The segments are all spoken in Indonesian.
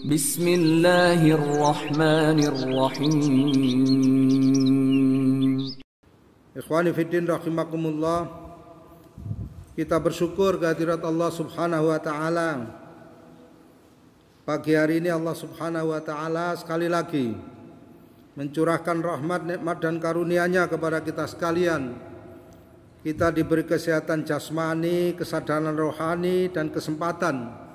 Bismillahirrahmanirrahim. Ikhwani fiddin rahimakumullah. Kita bersyukur kehadirat Allah Subhanahu wa taala. Pagi hari ini Allah Subhanahu wa taala sekali lagi mencurahkan rahmat, nikmat dan karunia-Nya kepada kita sekalian. Kita diberi kesehatan jasmani, kesadaran rohani dan kesempatan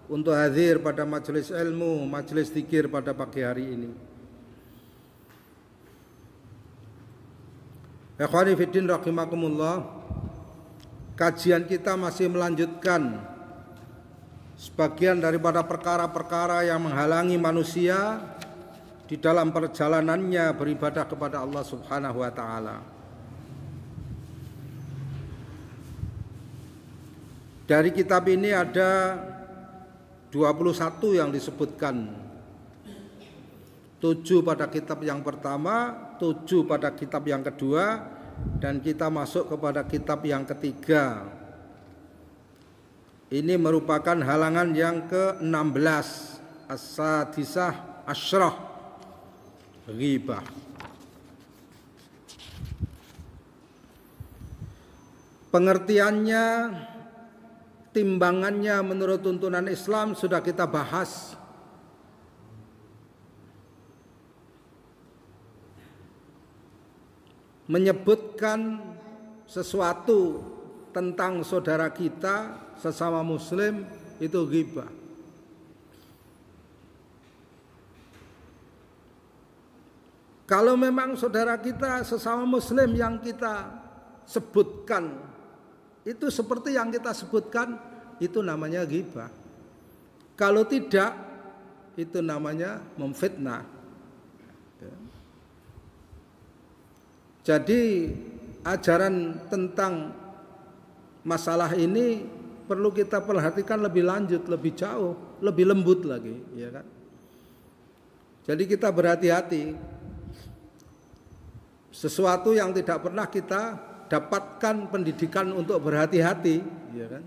untuk hadir pada majelis ilmu, majelis zikir pada pagi hari ini. Ikhwani fiddin rahimakumullah. Kajian kita masih melanjutkan sebagian daripada perkara-perkara yang menghalangi manusia di dalam perjalanannya beribadah kepada Allah Subhanahu wa taala. Dari kitab ini ada 21 yang disebutkan. 7 pada kitab yang pertama, 7 pada kitab yang kedua, dan kita masuk kepada kitab yang ketiga. Ini merupakan halangan yang ke-16, as-sadisah asyrah, ghibah. Pengertiannya, timbangannya menurut tuntunan Islam sudah kita bahas. Menyebutkan sesuatu tentang saudara kita sesama muslim itu ghibah. Kalau memang saudara kita sesama muslim yang kita sebutkan itu seperti yang kita sebutkan, itu namanya ghibah. Kalau tidak, itu namanya memfitnah. Jadi ajaran tentang masalah ini perlu kita perhatikan lebih lanjut, lebih jauh, lebih lembut lagi, ya kan? Jadi kita berhati-hati. Sesuatu yang tidak pernah kita dapatkan pendidikan untuk berhati-hati, ya kan?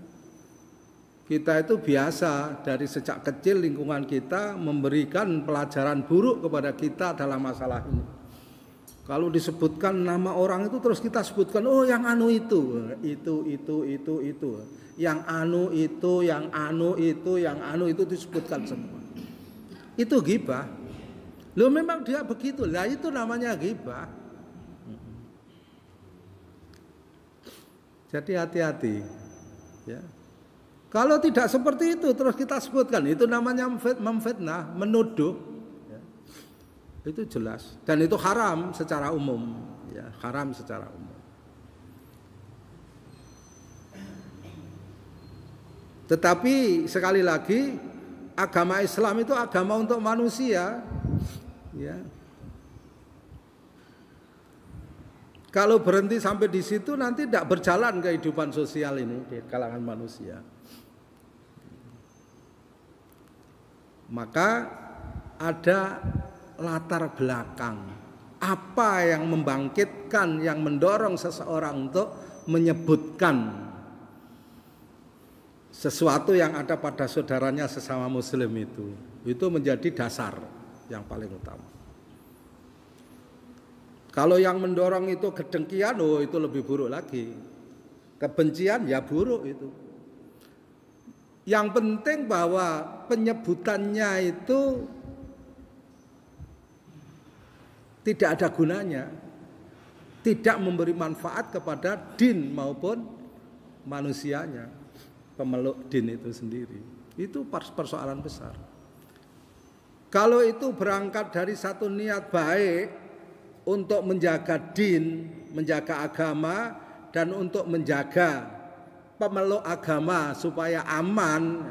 Kita itu biasa dari sejak kecil lingkungan kita memberikan pelajaran buruk kepada kita dalam masalah ini. Kalau disebutkan nama orang itu terus kita sebutkan, oh yang anu itu. Yang anu itu, yang anu itu, yang anu itu disebutkan semua. Itu ghibah. Loh memang dia begitu. Lah itu namanya ghibah. Jadi hati-hati, ya. Kalau tidak seperti itu terus kita sebutkan, itu namanya memfitnah, menuduh, ya. Itu jelas dan itu haram secara umum, ya, haram secara umum. Tetapi sekali lagi agama Islam itu agama untuk manusia, ya. Kalau berhenti sampai di situ nanti tidak berjalan kehidupan sosial ini di kalangan manusia. Maka ada latar belakang. Apa yang membangkitkan, yang mendorong seseorang untuk menyebutkan sesuatu yang ada pada saudaranya sesama muslim itu menjadi dasar yang paling utama. Kalau yang mendorong itu kedengkian, oh itu lebih buruk lagi. Kebencian ya buruk itu. Yang penting bahwa penyebutannya itu tidak ada gunanya. Tidak memberi manfaat kepada din maupun manusianya. Pemeluk din itu sendiri. Itu persoalan besar. Kalau itu berangkat dari satu niat baik, untuk menjaga din, menjaga agama, dan untuk menjaga pemeluk agama supaya aman.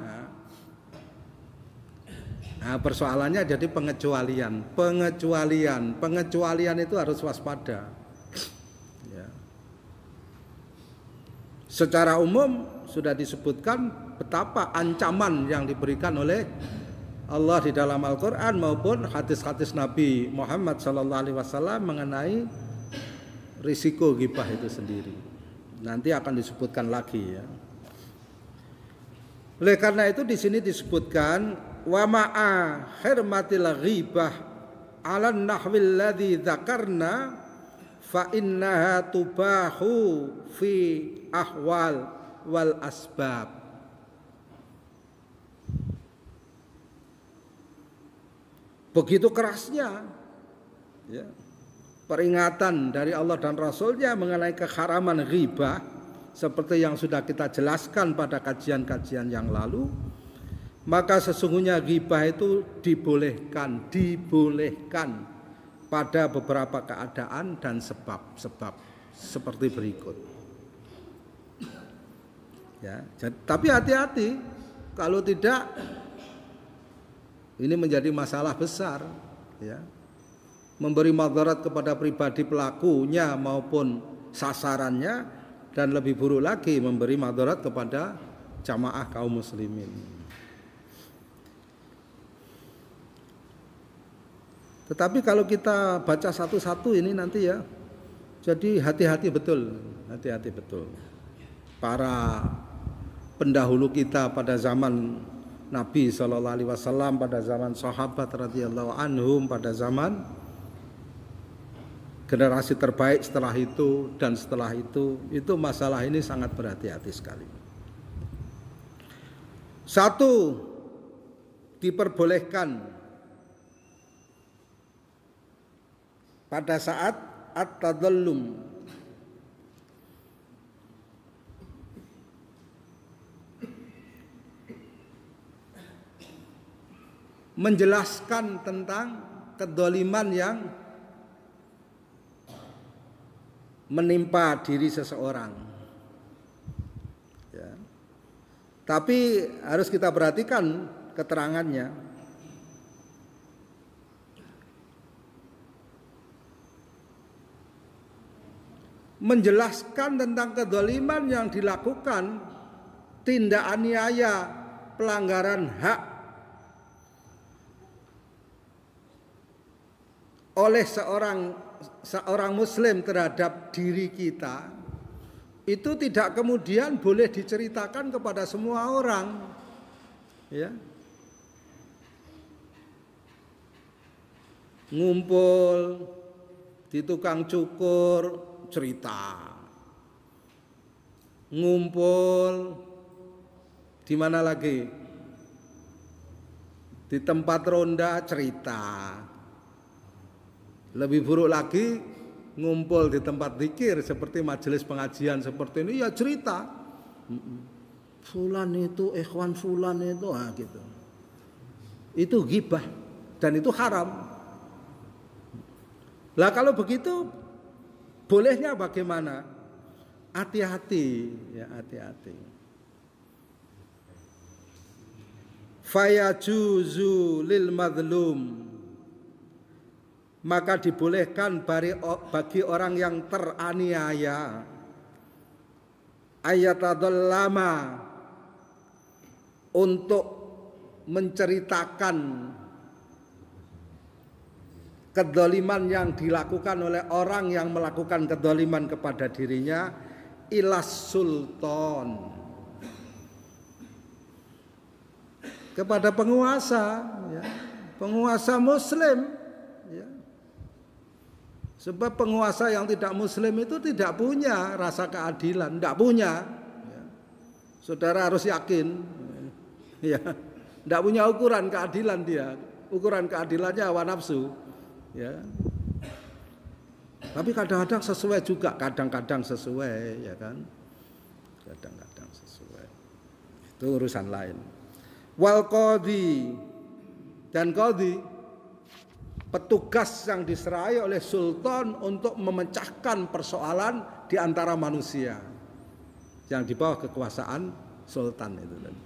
Nah, persoalannya jadi pengecualian itu harus waspada. Ya. Secara umum sudah disebutkan betapa ancaman yang diberikan oleh Allah di dalam Al-Quran maupun hadis-hadis Nabi Muhammad SAW mengenai risiko ghibah itu sendiri. Nanti akan disebutkan lagi ya. Oleh karena itu di sini disebutkan wa ma'a hirmatil ghibah 'ala nahwil ladzi dzakarna fa innaha tubahu fi ahwal wal asbab. Begitu kerasnya ya, peringatan dari Allah dan Rasulnya mengenai keharaman ghibah, seperti yang sudah kita jelaskan pada kajian-kajian yang lalu, maka sesungguhnya ghibah itu dibolehkan pada beberapa keadaan dan sebab-sebab seperti berikut. Ya, tapi hati-hati, kalau tidak ini menjadi masalah besar, ya. Memberi madarat kepada pribadi pelakunya maupun sasarannya, dan lebih buruk lagi memberi madarat kepada jamaah kaum muslimin. Tetapi kalau kita baca satu-satu ini nanti ya, jadi hati-hati betul. Para pendahulu kita pada zaman Nabi SAW, pada zaman sahabat radhiyallahu anhum, pada zaman generasi terbaik setelah itu dan setelah itu masalah ini sangat berhati-hati sekali. Satu, diperbolehkan pada saat at-tadallum, menjelaskan tentang kedzaliman yang menimpa diri seseorang. Ya. Tapi harus kita perhatikan keterangannya. Menjelaskan tentang kedzaliman yang dilakukan, tindak aniaya, pelanggaran hak oleh seorang muslim terhadap diri kita, itu tidak kemudian boleh diceritakan kepada semua orang, ya. Ngumpul di tukang cukur cerita, ngumpul di mana lagi, di tempat ronda cerita. Lebih buruk lagi ngumpul di tempat zikir seperti majelis pengajian seperti ini, ya cerita. Fulan itu, ikhwan fulan itu, gitu. Itu ghibah dan itu haram. Lah kalau begitu bolehnya bagaimana? Hati-hati, ya hati-hati. Fayajuzu lil madlum, maka dibolehkan bagi orang yang teraniaya, ayatadallama, untuk menceritakan kedzaliman yang dilakukan oleh orang yang melakukan kedzaliman kepada dirinya, ilas sultan, kepada penguasa, ya, penguasa muslim, ya. Sebab penguasa yang tidak muslim itu tidak punya rasa keadilan, tidak punya, ya. Saudara harus yakin, ya, tidak punya ukuran keadilan dia, ukuran keadilannya hawa nafsu, ya. Tapi kadang-kadang sesuai juga, kadang-kadang sesuai, ya kan, kadang-kadang sesuai, itu urusan lain. Wal qadhi, dan qadhi, petugas yang diserai oleh sultan untuk memecahkan persoalan di antara manusia yang di bawah kekuasaan sultan itu tadi.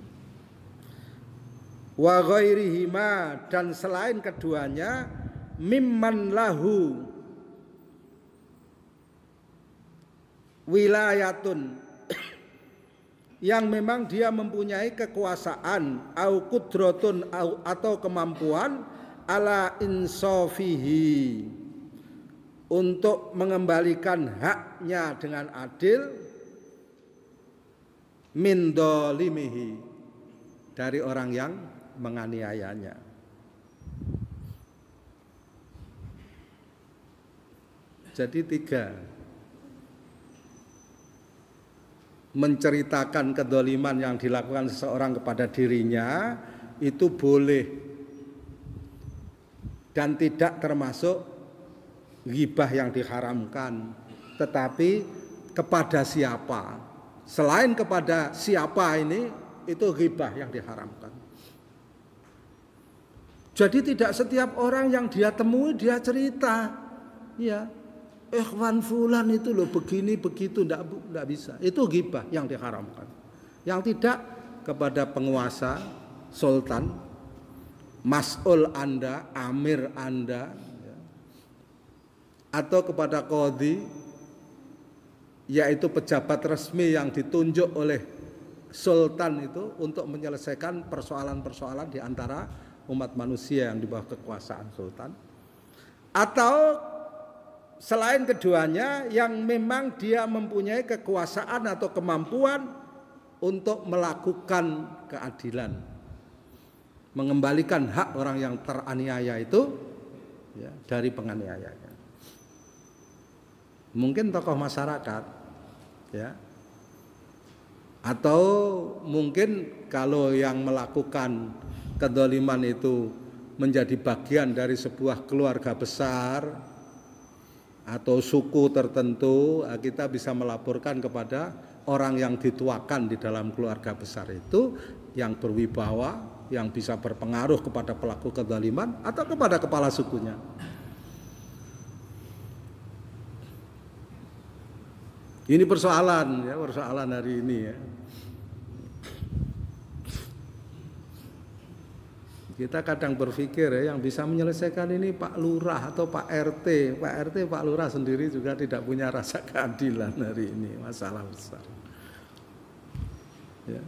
Wa ghairihima, dan selain keduanya, mimman lahu wilayatun, yang memang dia mempunyai kekuasaan, au kudrotun, atau kemampuan, ala insofihi, untuk mengembalikan haknya dengan adil, min dolimihi, dari orang yang menganiayanya. Jadi 3, menceritakan kedoliman yang dilakukan seseorang kepada dirinya itu boleh dan tidak termasuk ghibah yang diharamkan. Tetapi kepada siapa? Selain kepada siapa ini, itu ghibah yang diharamkan. Jadi tidak setiap orang yang dia temui dia cerita, ya, ikhwan fulan itu loh begini begitu, tidak bisa. Itu ghibah yang diharamkan. Yang tidak kepada penguasa, sultan, mas'ul Anda, amir Anda, ya, atau kepada qadhi, yaitu pejabat resmi yang ditunjuk oleh sultan itu untuk menyelesaikan persoalan-persoalan di antara umat manusia yang di bawah kekuasaan sultan. Atau selain keduanya yang memang dia mempunyai kekuasaan atau kemampuan untuk melakukan keadilan, mengembalikan hak orang yang teraniaya itu, ya, dari penganiayanya. Mungkin tokoh masyarakat, ya, atau mungkin kalau yang melakukan kedoliman itu menjadi bagian dari sebuah keluarga besar atau suku tertentu, kita bisa melaporkan kepada orang yang dituakan di dalam keluarga besar itu, yang berwibawa, yang bisa berpengaruh kepada pelaku kedoliman atau kepada kepala sukunya. Ini persoalan, ya, persoalan hari ini, ya. Kita kadang berpikir, ya, yang bisa menyelesaikan ini Pak Lurah atau Pak RT. Pak RT, Pak Lurah sendiri juga tidak punya rasa keadilan hari ini, masalah besar. Ya,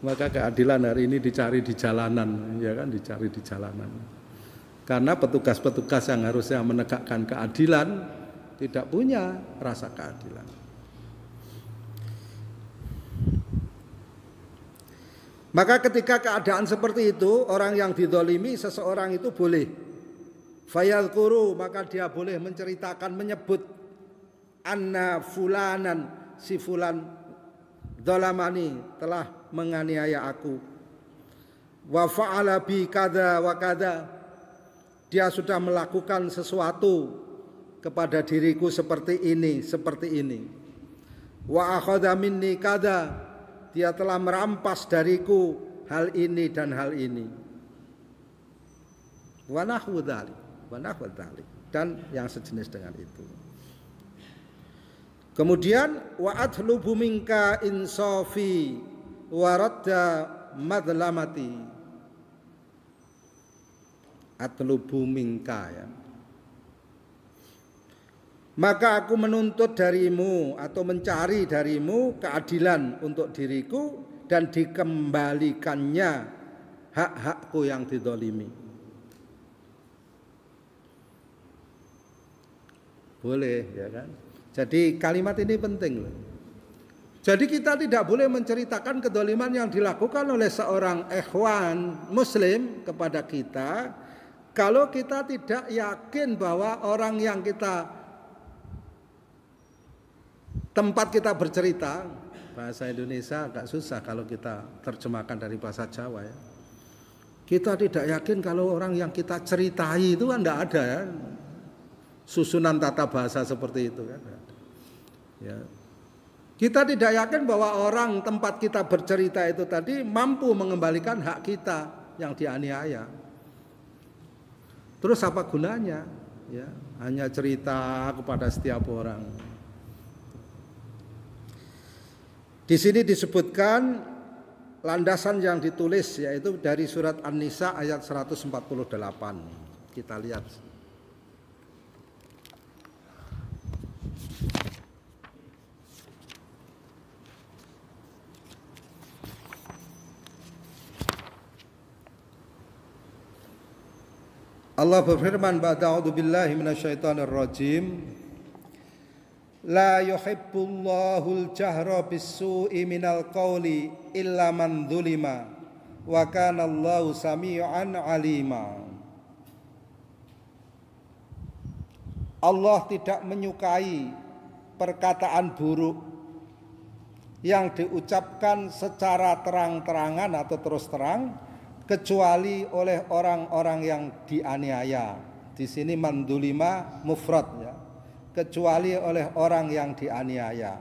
maka keadilan hari ini dicari di jalanan, ya kan, dicari di jalanan. Karena petugas-petugas yang harusnya menegakkan keadilan tidak punya rasa keadilan. Maka ketika keadaan seperti itu, orang yang didolimi, seseorang itu boleh fayadhkuru, maka dia boleh menceritakan, menyebut anna fulanan, si fulan dolamani, telah menganiaya aku, wa fa'ala bi kada wa kada, dia sudah melakukan sesuatu kepada diriku seperti ini, wa akhadha minni kada, dia telah merampas dariku hal ini dan hal ini. Wa nahwu dzalik, dan yang sejenis dengan itu. Kemudian wa atlubu minka insafi wa radda madlamati. Atlubu minka, ya. Maka aku menuntut darimu atau mencari darimu keadilan untuk diriku dan dikembalikannya hak-hakku yang didolimi. Boleh, ya kan? Jadi kalimat ini penting loh. Jadi kita tidak boleh menceritakan kedoliman yang dilakukan oleh seorang ikhwan muslim kepada kita kalau kita tidak yakin bahwa orang yang tempat kita bercerita, bahasa Indonesia agak susah kalau kita terjemahkan dari bahasa Jawa, ya. Kita tidak yakin kalau orang yang kita ceritai itu kan tidak ada, ya, susunan tata bahasa seperti itu, kan. Ya. Kita tidak yakin bahwa orang tempat kita bercerita itu tadi mampu mengembalikan hak kita yang dianiaya. Terus apa gunanya? Ya, hanya cerita kepada setiap orang. Di sini disebutkan landasan yang ditulis, yaitu dari surat An-Nisa ayat 148. Kita lihat. Allah berfirman, "A'udzu billahi minasyaitonir rajim. La yuhibbullahul jahra bis-su'i minal qawli illa man dzulima wa kana Allahu sami'an alima. Allah tidak menyukai perkataan buruk yang diucapkan secara terang-terangan atau terus terang kecuali oleh orang-orang yang dianiaya. Di sini mandulima mufrad ya. Kecuali oleh orang yang dianiaya.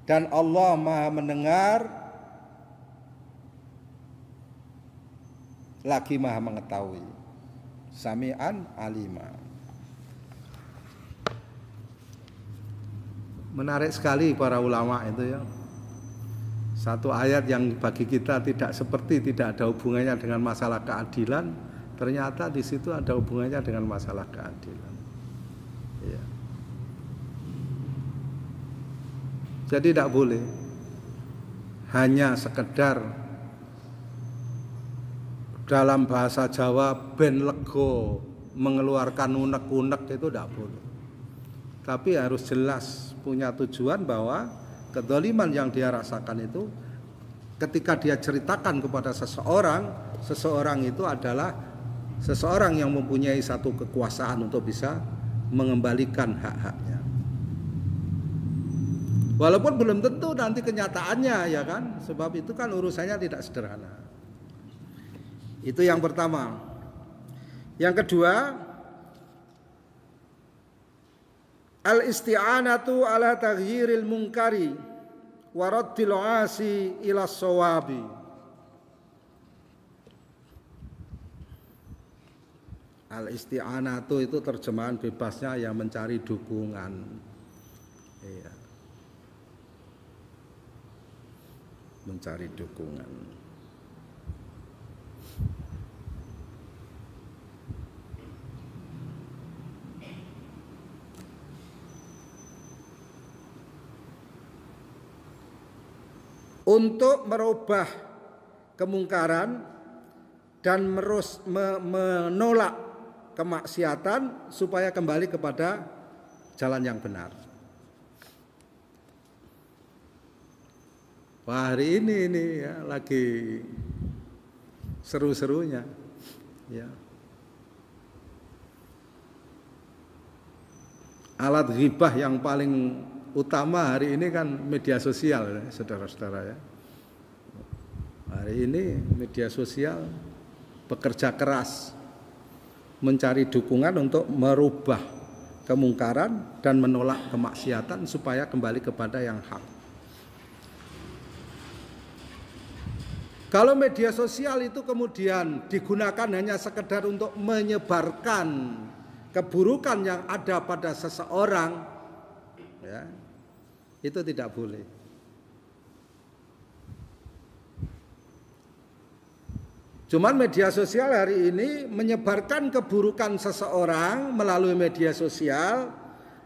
Dan Allah Maha mendengar lagi Maha mengetahui. Sami'an alima. Menarik sekali para ulama itu ya. Satu ayat yang bagi kita tidak ada hubungannya dengan masalah keadilan, ternyata di situ ada hubungannya dengan masalah keadilan. Ya. Jadi tidak boleh hanya sekedar dalam bahasa Jawa ben lego mengeluarkan unek-unek, itu tidak boleh. Tapi harus jelas punya tujuan bahwa kedzaliman yang dia rasakan itu ketika dia ceritakan kepada seseorang itu adalah seseorang yang mempunyai satu kekuasaan untuk bisa mengembalikan hak-haknya. Walaupun belum tentu nanti kenyataannya ya kan, sebab itu kan urusannya tidak sederhana. Itu yang pertama. Yang kedua, al-isti'anatu ala taghyiril munkari wa raddil 'asi ila shawabi. Al-isti'anatu itu terjemahan bebasnya yang mencari dukungan. Iya. Mencari dukungan. Untuk merubah kemungkaran dan menolak kemaksiatan supaya kembali kepada jalan yang benar. Wah, hari ini ya lagi seru-serunya ya. Alat ghibah yang paling utama hari ini kan media sosial ya, saudara-saudara ya. Hari ini media sosial bekerja keras mencari dukungan untuk merubah kemungkaran dan menolak kemaksiatan supaya kembali kepada yang hak. Kalau media sosial itu kemudian digunakan hanya sekedar untuk menyebarkan keburukan yang ada pada seseorang, ya, itu tidak boleh. Cuman media sosial hari ini menyebarkan keburukan seseorang melalui media sosial,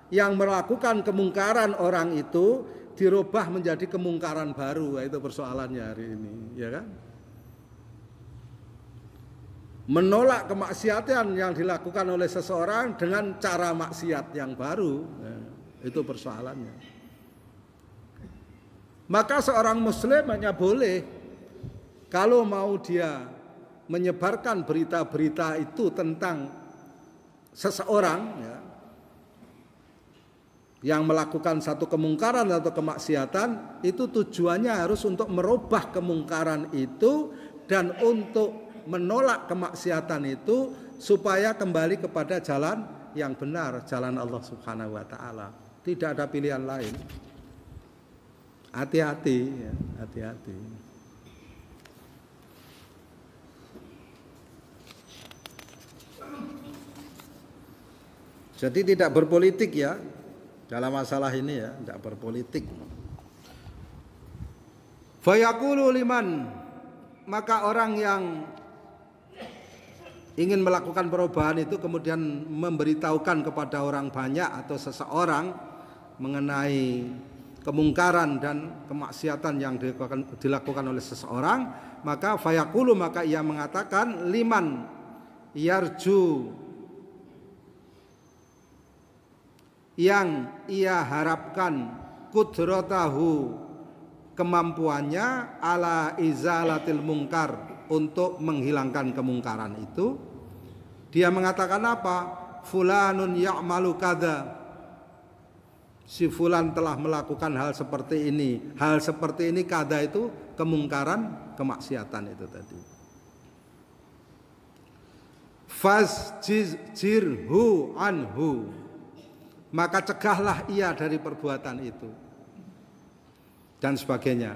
yang melakukan kemungkaran orang itu dirubah menjadi kemungkaran baru. Itu persoalannya hari ini, ya kan? Menolak kemaksiatan yang dilakukan oleh seseorang dengan cara maksiat yang baru, ya, itu persoalannya. Maka seorang muslim hanya boleh kalau mau dia menyebarkan berita-berita itu tentang seseorang ya, yang melakukan satu kemungkaran atau kemaksiatan, itu tujuannya harus untuk merubah kemungkaran itu dan untuk menolak kemaksiatan itu supaya kembali kepada jalan yang benar, jalan Allah Subhanahu wa taala. Tidak ada pilihan lain. Hati-hati ya, hati-hati. Jadi tidak berpolitik ya dalam masalah ini ya, tidak berpolitik. Fayaqulu liman, maka orang yang ingin melakukan perubahan itu kemudian memberitahukan kepada orang banyak atau seseorang mengenai kemungkaran dan kemaksiatan yang dilakukan oleh seseorang, maka fayaqulu, maka ia mengatakan liman yarju, yang ia harapkan kudratahu, kemampuannya ala izalatil mungkar, untuk menghilangkan kemungkaran itu, dia mengatakan apa? Fulanun ya'malu kadza. Si fulan telah melakukan hal seperti ini. Hal seperti ini kada itu kemungkaran, kemaksiatan itu tadi. Fazjirhu anhu. Maka cegahlah ia dari perbuatan itu. Dan sebagainya.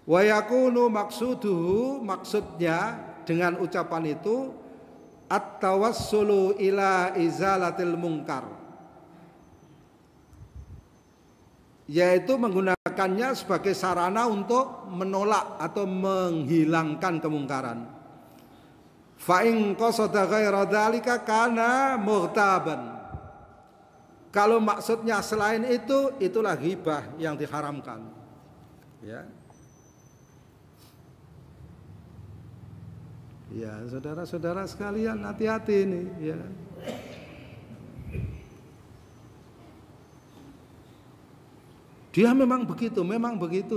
Wa yakunu maksuduhu, maksudnya dengan ucapan itu at-tawassulu ila izalatil munkar. Yaitu menggunakannya sebagai sarana untuk menolak atau menghilangkan kemungkaran. Fa in qasada ghaira dzalika kana mughtaban. Kalau maksudnya selain itu, itulah ghibah yang diharamkan. Ya. Ya, saudara-saudara sekalian, hati-hati ini, ya. Dia memang begitu,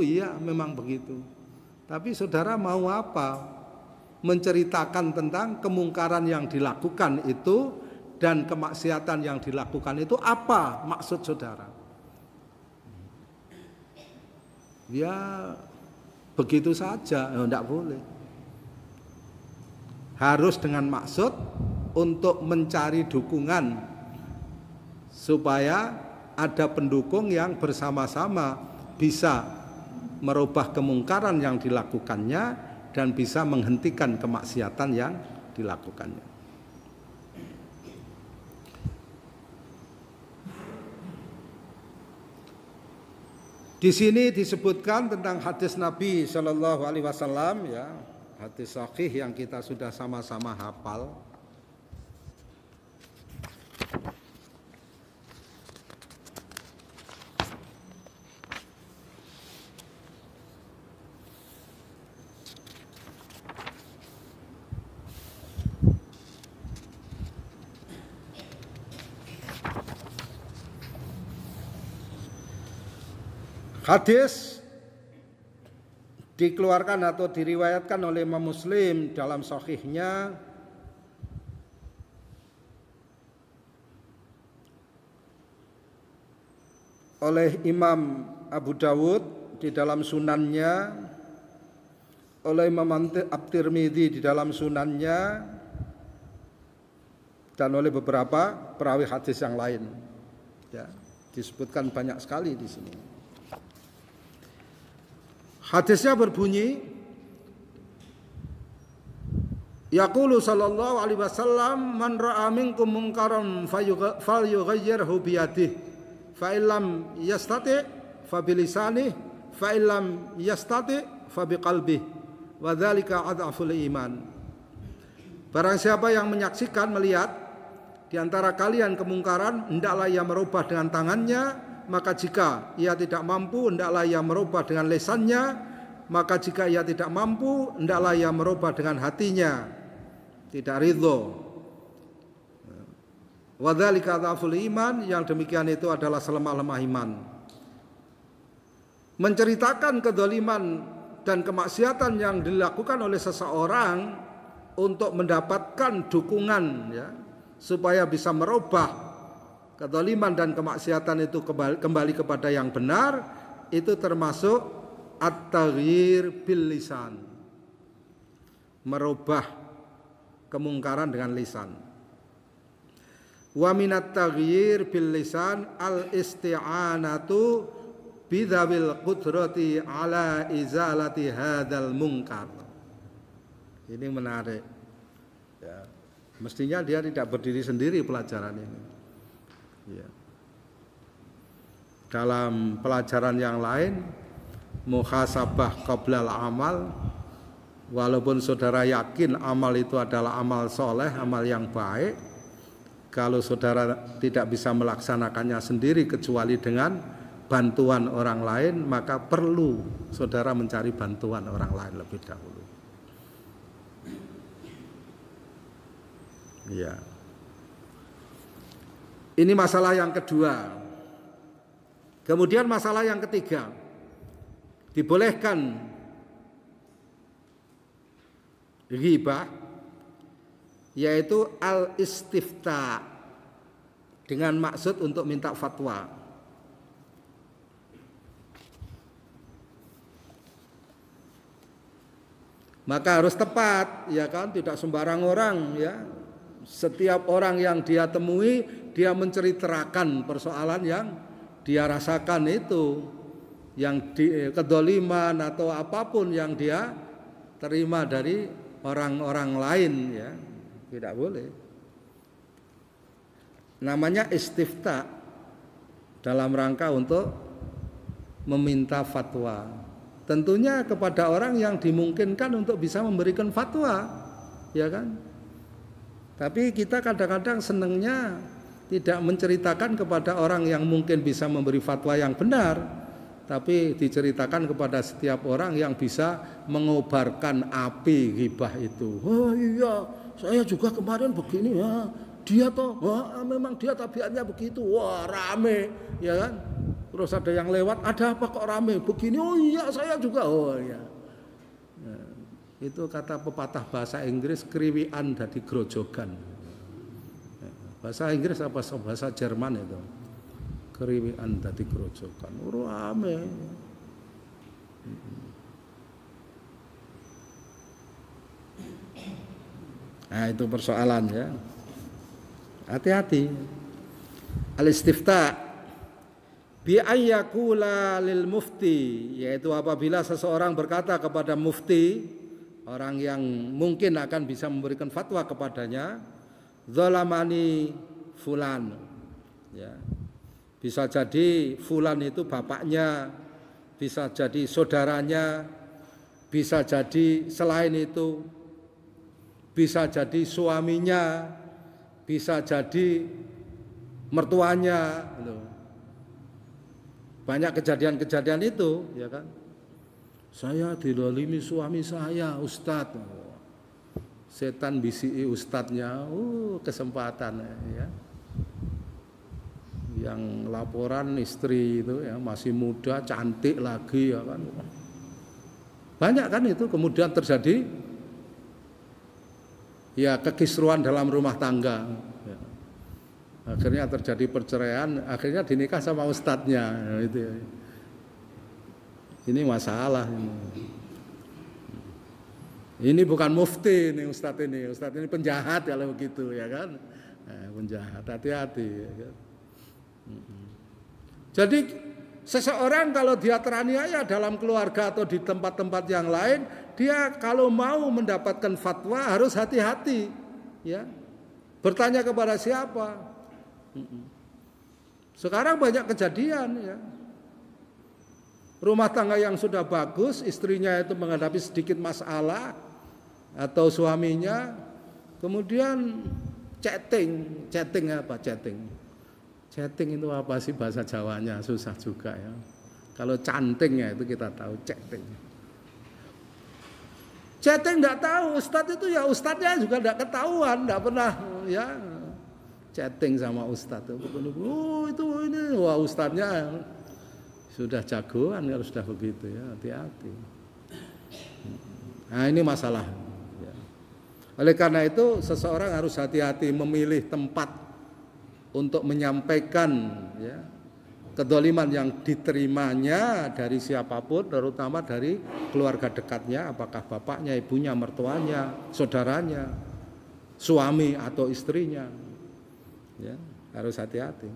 iya memang begitu. Tapi saudara mau apa? Menceritakan tentang kemungkaran yang dilakukan itu dan kemaksiatan yang dilakukan itu apa maksud saudara? Ya begitu saja, tidak boleh. Harus dengan maksud untuk mencari dukungan supaya ada pendukung yang bersama-sama bisa merubah kemungkaran yang dilakukannya dan bisa menghentikan kemaksiatan yang dilakukannya. Di sini disebutkan tentang hadis Nabi Shallallahu Alaihi Wasallam, ya, hadis sahih yang kita sudah sama-sama hafal. Hadis dikeluarkan atau diriwayatkan oleh Imam Muslim dalam sahihnya oleh Imam Abu Dawud di dalam sunannya, oleh Imam At-Tirmidzi di dalam sunannya, dan oleh beberapa perawi hadis yang lain. Ya, disebutkan banyak sekali di sini. Hadisnya berbunyi, yaqulu sallallahu alaihi wasallam, man ra'a minkum munkaran falyughayyirhu biyadihi, fa illam yastati' fa bilisanihi, fa illam yastati' fa biqalbihi, wa dzalika adhaful iman. Barang siapa yang menyaksikan, melihat di antara kalian kemungkaran, hendaklah ia merubah dengan tangannya. Maka jika ia tidak mampu, hendaklah ia merubah dengan lisannya. Maka jika ia tidak mampu, hendaklah ia merubah dengan hatinya. Tidak ridho. Wa dzalika adhaful iman, yang demikian itu adalah selemah-lemah iman. Menceritakan kedzaliman dan kemaksiatan yang dilakukan oleh seseorang untuk mendapatkan dukungan, ya, supaya bisa merubah kedzaliman dan kemaksiatan itu kembali kepada yang benar, itu termasuk at-taghyir bil lisan, merubah kemungkaran dengan lisan. Wa minat taghyir bil lisan al isti'anatu bidzawil qudrati ala izalati hadzal munkar. Ini menarik, ya. Mestinya dia tidak berdiri sendiri pelajaran ini. Ya. Dalam pelajaran yang lain, muhasabah qoblal amal, walaupun saudara yakin amal itu adalah amal soleh, amal yang baik, kalau saudara tidak bisa melaksanakannya sendiri kecuali dengan bantuan orang lain, maka perlu saudara mencari bantuan orang lain lebih dahulu. Ya. Ini masalah yang kedua. Kemudian masalah yang ketiga, dibolehkan ghibah, yaitu al-istifta, dengan maksud untuk minta fatwa. Maka harus tepat, ya kan, tidak sembarang orang, ya. Setiap orang yang dia temui, dia menceritakan persoalan yang dia rasakan itu, yang kedoliman atau apapun yang dia terima dari orang-orang lain, ya. Tidak boleh. Namanya istifta, dalam rangka untuk meminta fatwa. Tentunya kepada orang yang dimungkinkan untuk bisa memberikan fatwa, ya kan? Tapi kita kadang-kadang senangnya tidak menceritakan kepada orang yang mungkin bisa memberi fatwa yang benar, tapi diceritakan kepada setiap orang yang bisa mengobarkan api ghibah itu. Oh iya, saya juga kemarin begini ya. Dia toh, wah, memang dia tabiatnya begitu. Wah, rame, ya kan? Terus ada yang lewat, ada apa kok rame begini? Oh iya, saya juga. Oh iya. Nah, itu kata pepatah bahasa Inggris, kriwian dadi grojogan. Bahasa Inggris apa bahasa Jerman itu? Kriwian dadi grojogan. Oh, rame. Nah, itu persoalan, ya. Hati-hati. Al-istifta bi ayyakula lil mufti, yaitu apabila seseorang berkata kepada mufti, orang yang mungkin akan bisa memberikan fatwa kepadanya, zalamani fulan, ya. Bisa jadi fulan itu bapaknya, bisa jadi saudaranya, bisa jadi selain itu, bisa jadi suaminya, bisa jadi mertuanya, gitu. Banyak kejadian-kejadian itu, ya kan? Saya didolimi suami saya, Ustadz. Setan bisiki ustadznya, kesempatan, ya. Yang laporan istri itu, ya, masih muda, cantik lagi, ya kan? Banyak kan itu, kemudian terjadi, ya, kekisruan dalam rumah tangga. Ya. Akhirnya terjadi perceraian, akhirnya dinikah sama ustadznya, itu. Ini masalah ini. Ini bukan mufti ini ustadz ini penjahat kalau begitu, ya kan? Penjahat, hati-hati, ya kan? Jadi seseorang kalau dia teraniaya dalam keluarga atau di tempat-tempat yang lain, dia kalau mau mendapatkan fatwa harus hati-hati, ya. Bertanya kepada siapa? Sekarang banyak kejadian, ya. Rumah tangga yang sudah bagus, istrinya itu menghadapi sedikit masalah atau suaminya, kemudian chatting apa? Chatting itu apa sih bahasa Jawanya? Susah juga, ya. Kalau canting ya itu kita tahu chatting. Chatting enggak tahu, ustadz itu ya ustadznya juga enggak ketahuan, enggak pernah, ya. Chatting sama ustadz itu ini, wah, ustadznya sudah jagoan kalau sudah begitu, ya, hati-hati. Nah, ini masalah, ya. Oleh karena itu seseorang harus hati-hati memilih tempat untuk menyampaikan, ya, kedoliman yang diterimanya dari siapapun, terutama dari keluarga dekatnya, apakah bapaknya, ibunya, mertuanya, saudaranya, suami atau istrinya. Ya, harus hati-hati.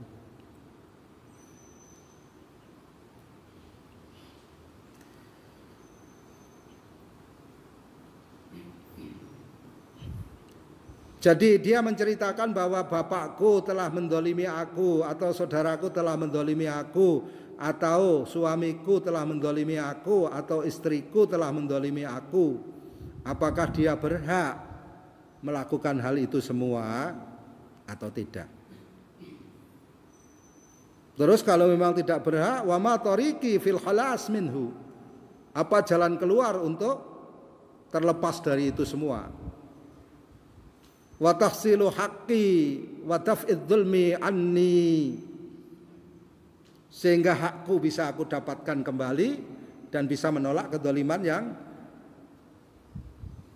Jadi dia menceritakan bahwa bapakku telah mendolimi aku, atau saudaraku telah mendolimi aku, atau suamiku telah mendolimi aku, atau istriku telah mendolimi aku. Apakah dia berhak melakukan hal itu semua atau tidak? Terus kalau memang tidak berhak, wa ma tariqi fil khalas minhu. Apa jalan keluar untuk terlepas dari itu semua? Wa tahsilu haqqi wa daf'idz dzulmi anni, sehingga hakku bisa aku dapatkan kembali dan bisa menolak kedzaliman yang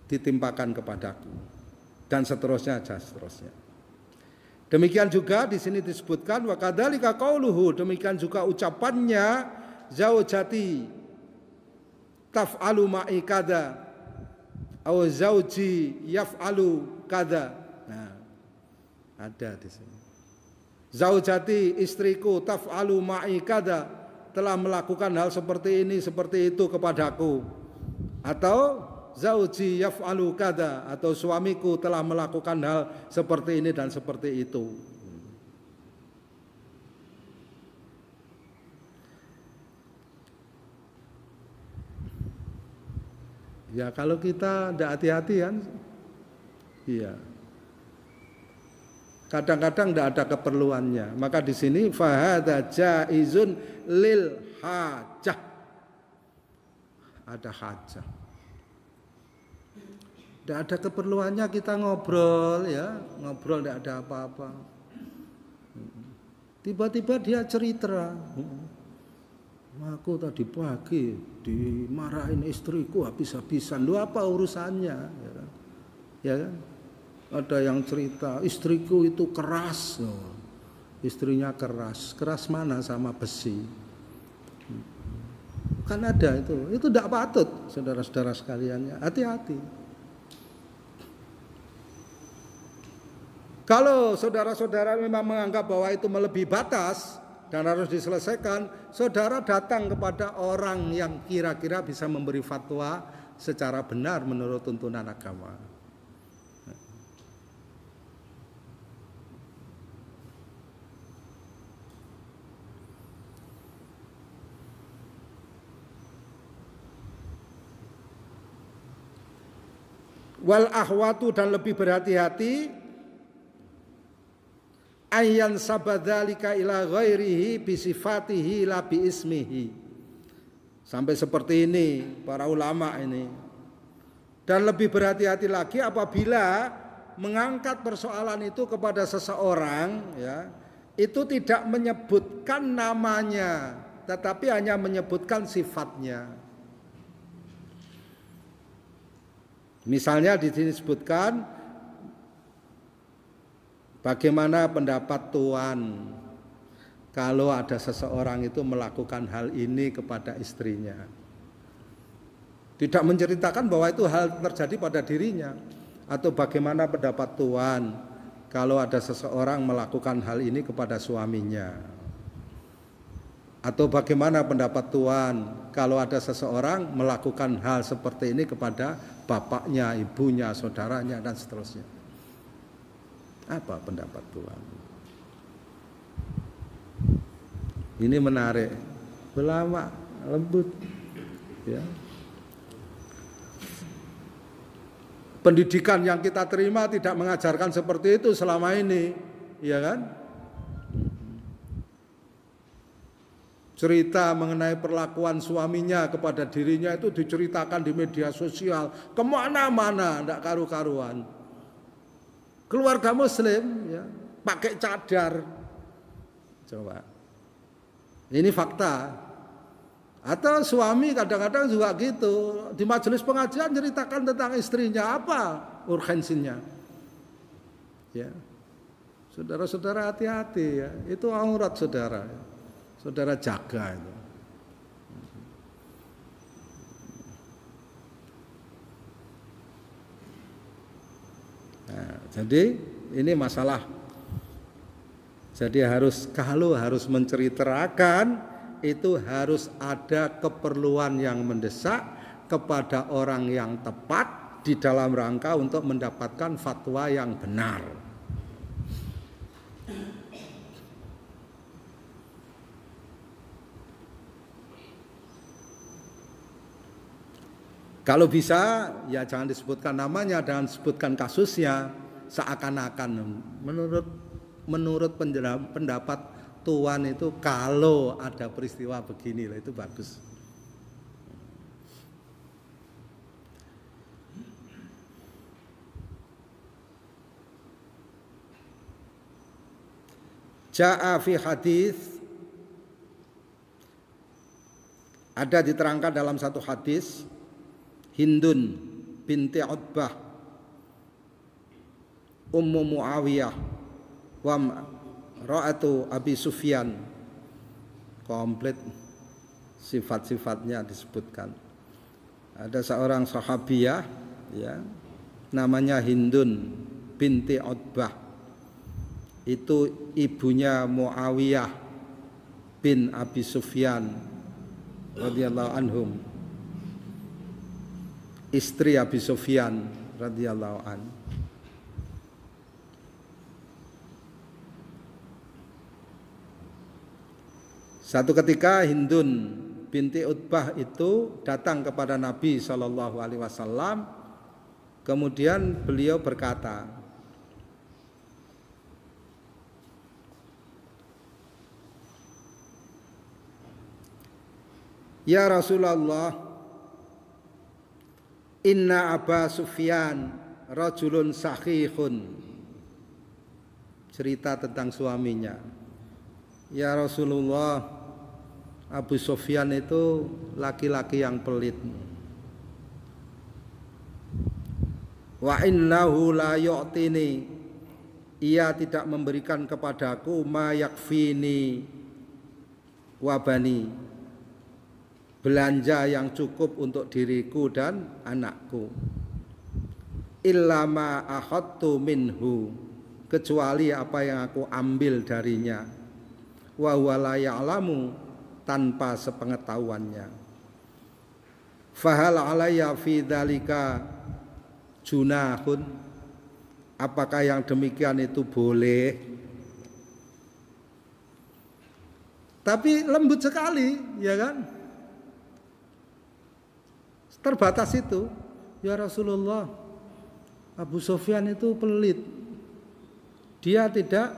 ditimpakan kepadaku, dan seterusnya. Demikian juga di sini disebutkan wa kadzalika qauluhu, demikian juga ucapannya zaujati taf'alu ma'i kada atau zauji yaf'alu kada. Nah, ada di sini. Zaujati, istriku, taf'alu ma'i kada, telah melakukan hal seperti ini seperti itu kepadaku. Atau zauji yaf'alu kada, atau suamiku telah melakukan hal seperti ini dan seperti itu. Ya kalau kita tidak hati-hati kan, iya. Kadang-kadang tidak ada keperluannya. Maka di sini fahadha jaizun lil hajah. Ada hajah. Tidak ada keperluannya kita ngobrol ya, ngobrol tidak ada apa-apa. Tiba-tiba dia cerita, aku tadi pagi dimarahin istriku habis-habisan. Lu apa urusannya? Ya kan? Ya kan? Ada yang cerita istriku itu keras, istrinya keras. Keras mana sama besi? Kan ada itu tidak patut, saudara-saudara sekalian. Hati-hati. Kalau saudara-saudara memang menganggap bahwa itu melebihi batas dan harus diselesaikan, saudara datang kepada orang yang kira-kira bisa memberi fatwa secara benar menurut tuntunan agama. Wal ahwatu, dan lebih berhati-hati, ayyan sabadzalika ila ghairihi bisifatihi la biismihi. Sampai seperti ini para ulama ini. Dan lebih berhati-hati lagi apabila mengangkat persoalan itu kepada seseorang ya, itu tidak menyebutkan namanya, tetapi hanya menyebutkan sifatnya. Misalnya di sini disebutkan bagaimana pendapat Tuan kalau ada seseorang itu melakukan hal ini kepada istrinya. Tidak menceritakan bahwa itu hal terjadi pada dirinya. Atau bagaimana pendapat Tuan kalau ada seseorang melakukan hal ini kepada suaminya. Atau bagaimana pendapat Tuan kalau ada seseorang melakukan hal seperti ini kepada bapaknya, ibunya, saudaranya, dan seterusnya. Apa pendapat Tuan? Ini menarik. Ulama lembut. Ya. Pendidikan yang kita terima tidak mengajarkan seperti itu selama ini, ya kan? Cerita mengenai perlakuan suaminya kepada dirinya itu diceritakan di media sosial kemana-mana, tidak karu-karuan. Keluarga Muslim ya, pakai cadar, coba. Ini fakta. Atau suami kadang-kadang juga gitu, di majelis pengajian ceritakan tentang istrinya, apa urgensinya? Ya, saudara-saudara hati-hati ya, itu aurat saudara. Saudara jaga itu. Nah, jadi ini masalah. Jadi kalau harus menceritakan itu harus ada keperluan yang mendesak kepada orang yang tepat di dalam rangka untuk mendapatkan fatwa yang benar. Kalau bisa, ya jangan disebutkan namanya, jangan disebutkan kasusnya, seakan-akan menurut pendapat Tuan itu kalau ada peristiwa begini, itu bagus. Ja'a fi hadis, ada diterangkan dalam satu hadis, Hindun binti Utbah, Ummu Muawiyah, wa ra'atu Abi Sufyan. Komplit sifat-sifatnya disebutkan. Ada seorang sahabiyah ya, namanya Hindun binti Utbah. Itu ibunya Muawiyah bin Abi Sufyan radhiyallahu anhum. Istri Abi Sufyan radhiyallahu an. Satu ketika Hindun binti Utbah itu datang kepada Nabi SAW. Kemudian beliau berkata, "Ya Rasulullah, inna Aba Sufyan rajulun sahihun." Cerita tentang suaminya. "Ya Rasulullah, Abu Sufyan itu laki-laki yang pelit. Wa innahu la yu'tini, ia tidak memberikan kepadaku ma yakfini wa bani, belanja yang cukup untuk diriku dan anakku. Illa ma akhadtu minhu, kecuali apa yang aku ambil darinya. Wa huwa la ya'lamu, tanpa sepengetahuannya. Fahal alayya fi dzalika junahun, apakah yang demikian itu boleh?" Tapi lembut sekali, ya kan? Terbatas itu. "Ya Rasulullah, Abu Sufyan itu pelit. Dia tidak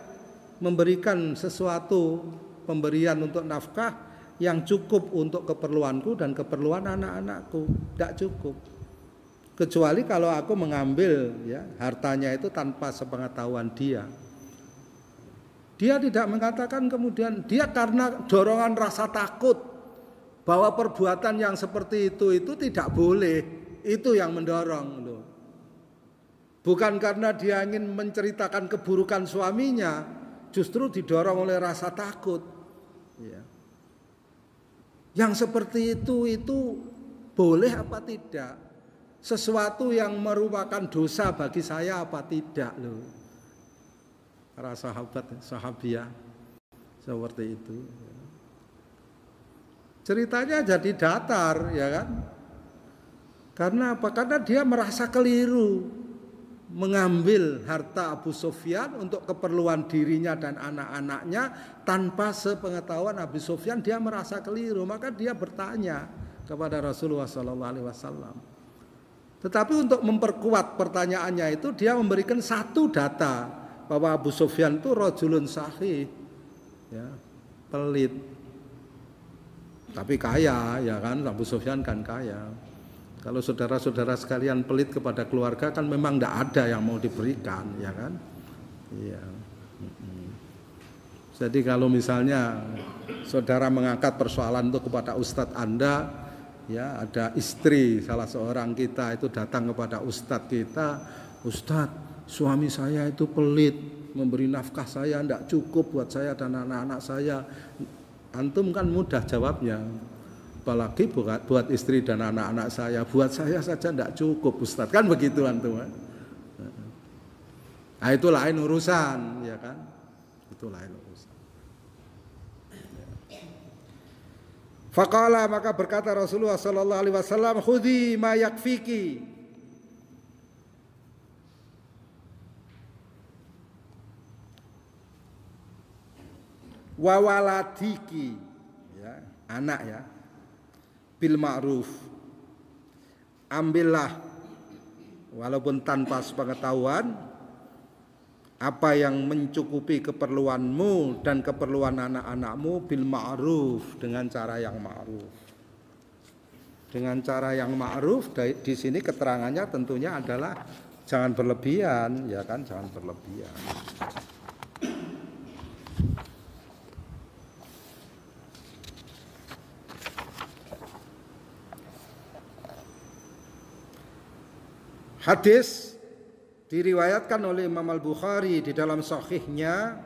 memberikan sesuatu pemberian untuk nafkah yang cukup untuk keperluanku dan keperluan anak-anakku, tidak cukup. Kecuali kalau aku mengambil ya hartanya itu tanpa sepengetahuan dia." Dia tidak mengatakan kemudian, dia karena dorongan rasa takut bahwa perbuatan yang seperti itu tidak boleh, itu yang mendorong loh. Bukan karena dia ingin menceritakan keburukan suaminya, justru didorong oleh rasa takut. Ya. Yang seperti itu boleh apa tidak? Sesuatu yang merupakan dosa bagi saya apa tidak loh? Para sahabiah seperti itu. Ceritanya jadi datar, ya kan? Karena apa? Karena dia merasa keliru mengambil harta Abu Sufyan untuk keperluan dirinya dan anak-anaknya tanpa sepengetahuan Abu Sufyan. Dia merasa keliru, maka dia bertanya kepada Rasulullah SAW. Tetapi untuk memperkuat pertanyaannya itu, dia memberikan satu data bahwa Abu Sufyan itu rajulun sahih, ya, pelit, tapi kaya, ya kan? Abu Sufyan kan kaya. Kalau saudara-saudara sekalian pelit kepada keluarga kan memang tidak ada yang mau diberikan, ya kan? Iya. Jadi kalau misalnya saudara mengangkat persoalan itu kepada Ustadz Anda, ya ada istri salah seorang kita itu datang kepada Ustadz kita, "Ustadz, suami saya itu pelit, memberi nafkah saya tidak cukup buat saya dan anak-anak saya." Antum kan mudah jawabnya. Apalagi buat istri dan anak-anak saya, buat saya saja tidak cukup Ustadz, kan begitu antum. Nah itu lain urusan, ya kan? Itu lain urusan. Faqala, maka berkata Rasulullah sallallahu alaihi wasallam, "Khudhi ma yakfiki." Wa waladiki, ya, anak ya. Bil ma'ruf, ambillah walaupun tanpa sepengetahuan apa yang mencukupi keperluanmu dan keperluan anak-anakmu bil ma'ruf, dengan cara yang ma'ruf. Dengan cara yang ma'ruf di sini keterangannya tentunya adalah jangan berlebihan, ya kan, jangan berlebihan. Hadis diriwayatkan oleh Imam Al-Bukhari di dalam sahihnya,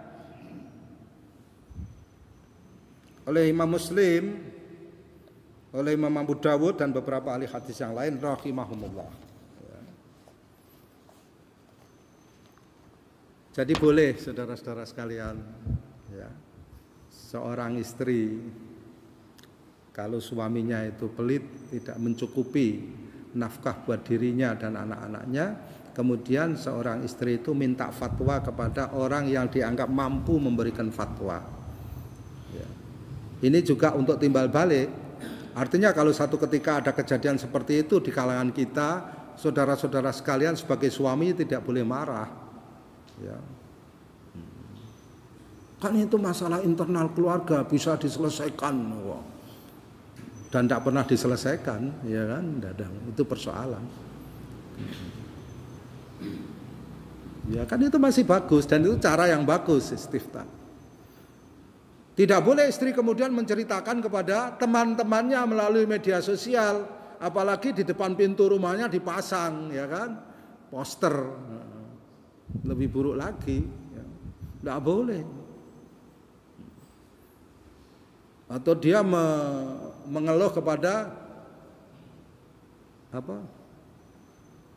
oleh Imam Muslim, oleh Imam Abu Dawud dan beberapa ahli hadis yang lain rahimahumullah. Jadi boleh saudara-saudara sekalian, ya, seorang istri kalau suaminya itu pelit, tidak mencukupi nafkah buat dirinya dan anak-anaknya, kemudian seorang istri itu minta fatwa kepada orang yang dianggap mampu memberikan fatwa. Ya. Ini juga untuk timbal balik. Artinya kalau satu ketika ada kejadian seperti itu di kalangan kita, saudara-saudara sekalian sebagai suami tidak boleh marah. Ya. Kan itu masalah internal keluarga, bisa diselesaikan. Dan tidak pernah diselesaikan, ya kan? Itu persoalan. Ya kan itu masih bagus dan itu cara yang bagus istiftah. Tidak boleh istri kemudian menceritakan kepada teman-temannya melalui media sosial, apalagi di depan pintu rumahnya dipasang, ya kan, poster. Lebih buruk lagi, ya. Tidak boleh. Atau dia mengeluh kepada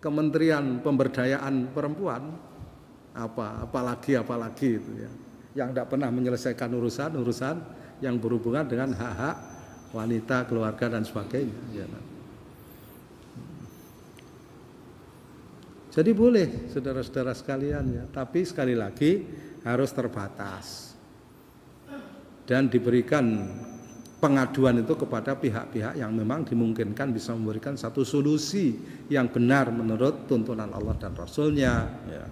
Kementerian Pemberdayaan Perempuan, apalagi itu ya, yang tidak pernah menyelesaikan urusan yang berhubungan dengan hak-hak wanita, keluarga dan sebagainya. Ya. Jadi boleh saudara-saudara sekalian ya, tapi sekali lagi harus terbatas dan diberikan pengaduan itu kepada pihak-pihak yang memang dimungkinkan bisa memberikan satu solusi yang benar menurut tuntunan Allah dan Rasulnya. Ya.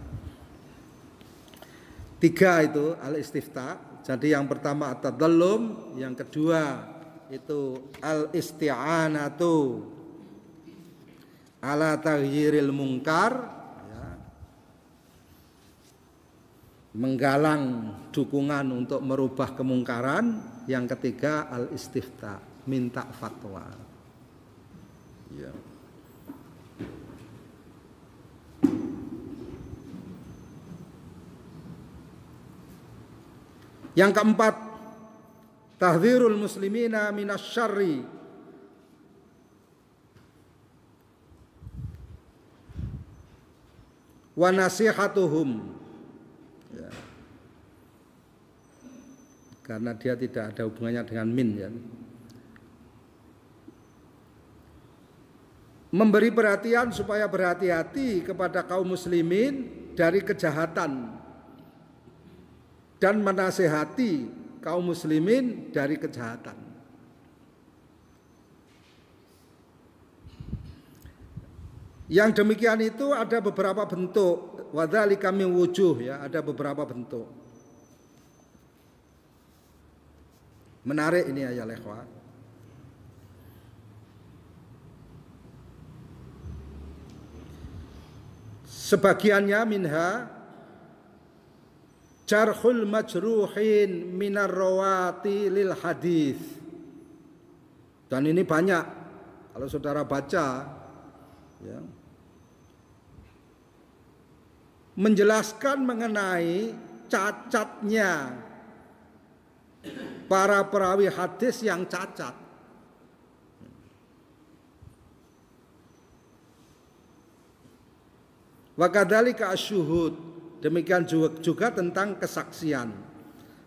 3 itu al-istifta. Jadi yang pertama at-tadallum, yang kedua itu al-isti'anatu ala taghyiril munkar, ya. Menggalang dukungan untuk merubah kemungkaran. Yang ketiga al-istifta, minta fatwa. Ya. Yang keempat, tahdzirul muslimina minasyarri wa nasihatuhum. Ya. Karena dia tidak ada hubungannya dengan min, ya. Memberi perhatian supaya berhati-hati kepada kaum muslimin dari kejahatan dan menasehati kaum muslimin dari kejahatan. Yang demikian itu ada beberapa bentuk, wadzalika min wujuh, ya, ada beberapa bentuk. Menarik ini ya ikhwan. Sebagiannya minha jarhul majruhin minar rawati lil hadis. Dan ini banyak kalau saudara baca, ya, menjelaskan mengenai cacatnya para perawi hadis yang cacat. Wa kadzalika asyuhud, demikian juga tentang kesaksian.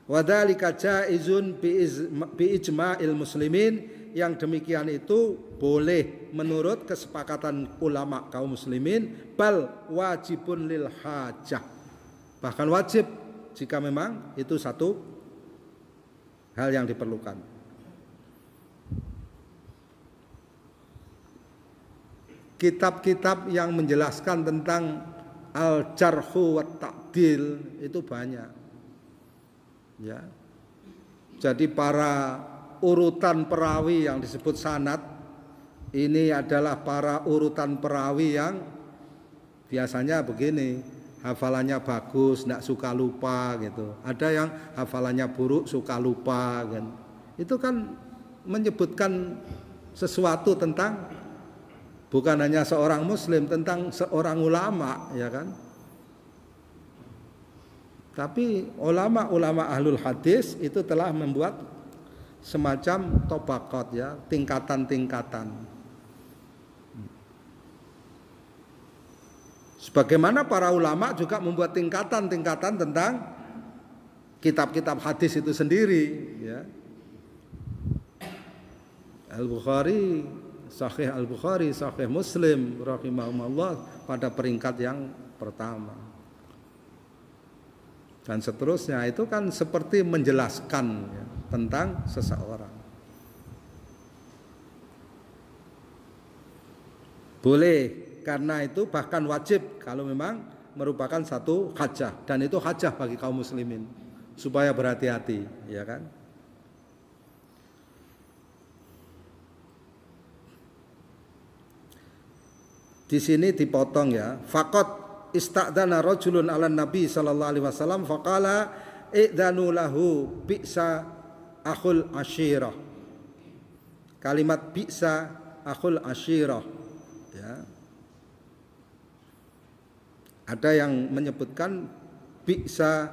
Wa dzalika jaizun bi ijma'il muslimin, yang demikian itu boleh menurut kesepakatan ulama kaum muslimin, bal wajibun lil hajah, bahkan wajib jika memang itu satu hal yang diperlukan. Kitab-kitab yang menjelaskan tentang al-jarhu wa ta'dil itu banyak. Ya. Jadi para urutan perawi yang disebut sanad ini adalah para urutan perawi yang biasanya begini, hafalannya bagus, tidak suka lupa gitu. Ada yang hafalannya buruk, suka lupa kan. Itu kan menyebutkan sesuatu tentang bukan hanya seorang muslim, tentang seorang ulama, ya kan? Tapi ulama-ulama ahlul hadis itu telah membuat semacam tobaqat, ya, tingkatan-tingkatan. Sebagaimana para ulama juga membuat tingkatan-tingkatan tentang kitab-kitab hadis itu sendiri, ya. Al-Bukhari, Sahih Muslim rahimahumullah pada peringkat yang pertama. Dan seterusnya, itu kan seperti menjelaskan, ya, tentang seseorang. Boleh, karena itu bahkan wajib kalau memang merupakan satu hajah, dan itu hajah bagi kaum muslimin supaya berhati-hati, ya kan? Di sini dipotong, ya. Faqat ista'dana rajulun 'alan nabi sallallahu alaihi wasallam faqala i'danu lahu bi'sa akhul ashirah. Kalimat bi'sa akhul ashirah, ya. Ada yang menyebutkan bi'sa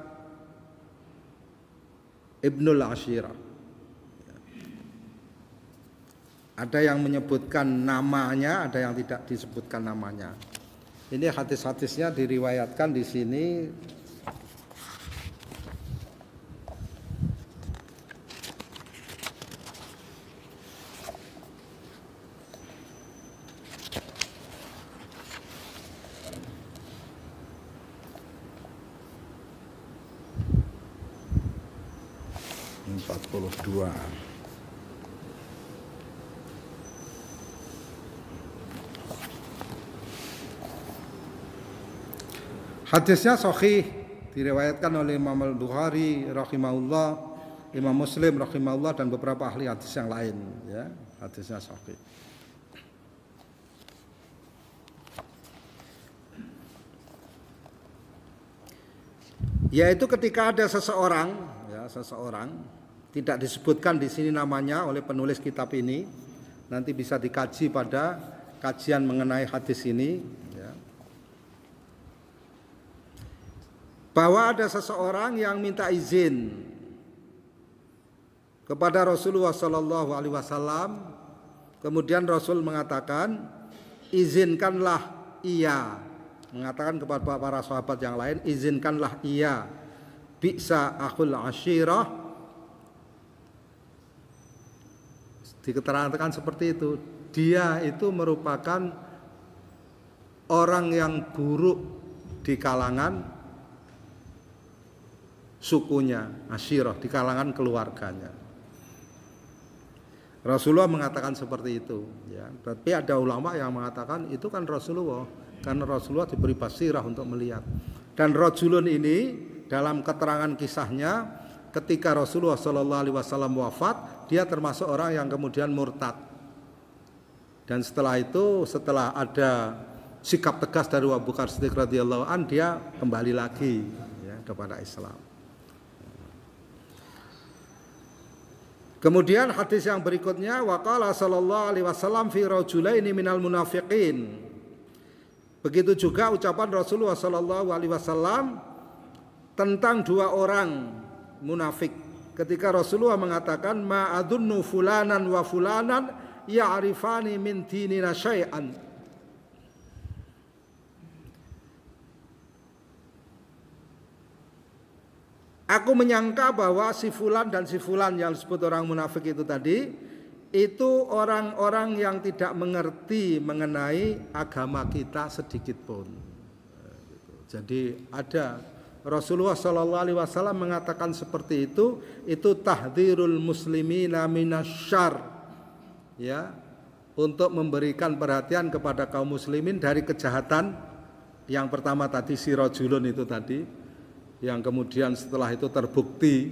ibnul ashirah. Ada yang menyebutkan namanya, ada yang tidak disebutkan namanya. Ini hadis-hadisnya diriwayatkan di sini. Hadisnya sahih, diriwayatkan oleh Imam Al-Bukhari rahimahullah, Imam Muslim rahimahullah, dan beberapa ahli hadis yang lain, ya. Hadisnya sahih. Yaitu ketika ada seseorang, ya, tidak disebutkan di sini namanya oleh penulis kitab ini, nanti bisa dikaji pada kajian mengenai hadis ini, ya. Bahwa ada seseorang yang minta izin kepada Rasulullah Shallallahu Alaihi Wasallam, kemudian Rasul mengatakan, izinkanlah ia, mengatakan kepada para sahabat yang lain, izinkanlah ia, bi'sa akhul ashirah. Diketerangkan seperti itu, dia itu merupakan orang yang buruk di kalangan sukunya, ashirah, di kalangan keluarganya. Rasulullah mengatakan seperti itu, ya. Tapi ada ulama yang mengatakan itu kan Rasulullah, karena Rasulullah diberi basirah untuk melihat. Dan rajulun ini dalam keterangan kisahnya, ketika Rasulullah Shallallahu Alaihi Wasallam wafat, dia termasuk orang yang kemudian murtad. Dan setelah itu, setelah ada sikap tegas dari Abu Bakar Siddiq radhiyallahu an, dia kembali lagi, ya, kepada Islam. Kemudian hadis yang berikutnya, waqala sallallahu alaihi wasallam fi rajulaini minal munafiqin. Begitu juga ucapan Rasulullah sallallahu alaihi wasallam tentang dua orang munafik. Ketika Rasulullah mengatakan, ma adunnu fulanan wa fulanan ya'rifani min dinina syai'an. Aku menyangka bahwa si fulan dan si fulan yang disebut orang munafik itu tadi, itu orang-orang yang tidak mengerti mengenai agama kita sedikit pun. Jadi ada Rasulullah SAW mengatakan seperti itu tahdzirul muslimina minasyarr, ya, untuk memberikan perhatian kepada kaum muslimin dari kejahatan. Yang pertama tadi si rajulun itu tadi, yang kemudian setelah itu terbukti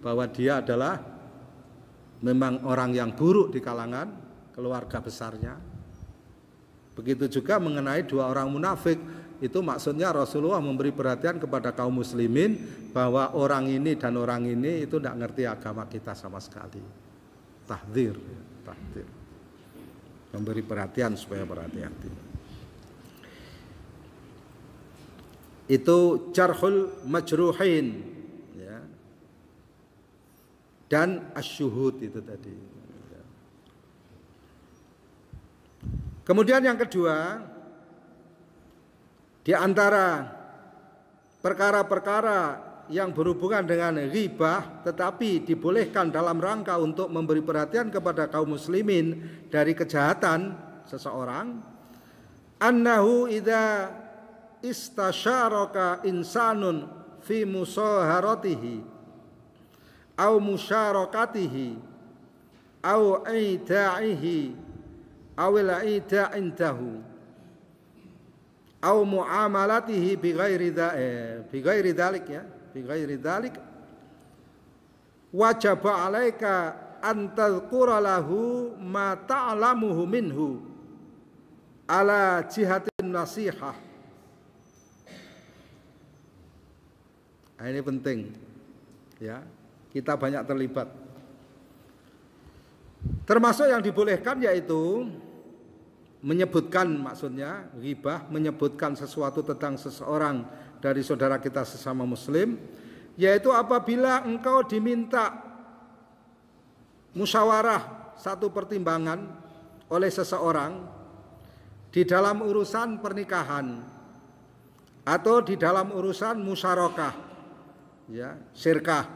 bahwa dia adalah memang orang yang buruk di kalangan keluarga besarnya. Begitu juga mengenai dua orang munafik, itu maksudnya Rasulullah memberi perhatian kepada kaum muslimin bahwa orang ini dan orang ini itu tidak ngerti agama kita sama sekali. Tahdzir. memberi perhatian supaya berhati-hati. Itu jarhul majruhin, ya. Dan asyuhud itu tadi. Kemudian yang kedua, di antara perkara-perkara yang berhubungan dengan ghibah tetapi dibolehkan dalam rangka untuk memberi perhatian kepada kaum muslimin dari kejahatan seseorang, annahu idza istasyaraka insanun fi musaharatihi au musyarakatihi au aida'ihi au indahu au muamalatihi bighairi dzalik ya bighairi dzalik wajib 'alaika an tadhkura lahu ma ta'lamuhu minhu ala jihatin nasihah. Nah, ini penting ya, kita banyak terlibat. Termasuk yang dibolehkan yaitu menyebutkan, maksudnya ghibah, menyebutkan sesuatu tentang seseorang dari saudara kita sesama muslim, yaitu apabila engkau diminta musyawarah satu pertimbangan oleh seseorang di dalam urusan pernikahan atau di dalam urusan musyarakah, ya, syirkah,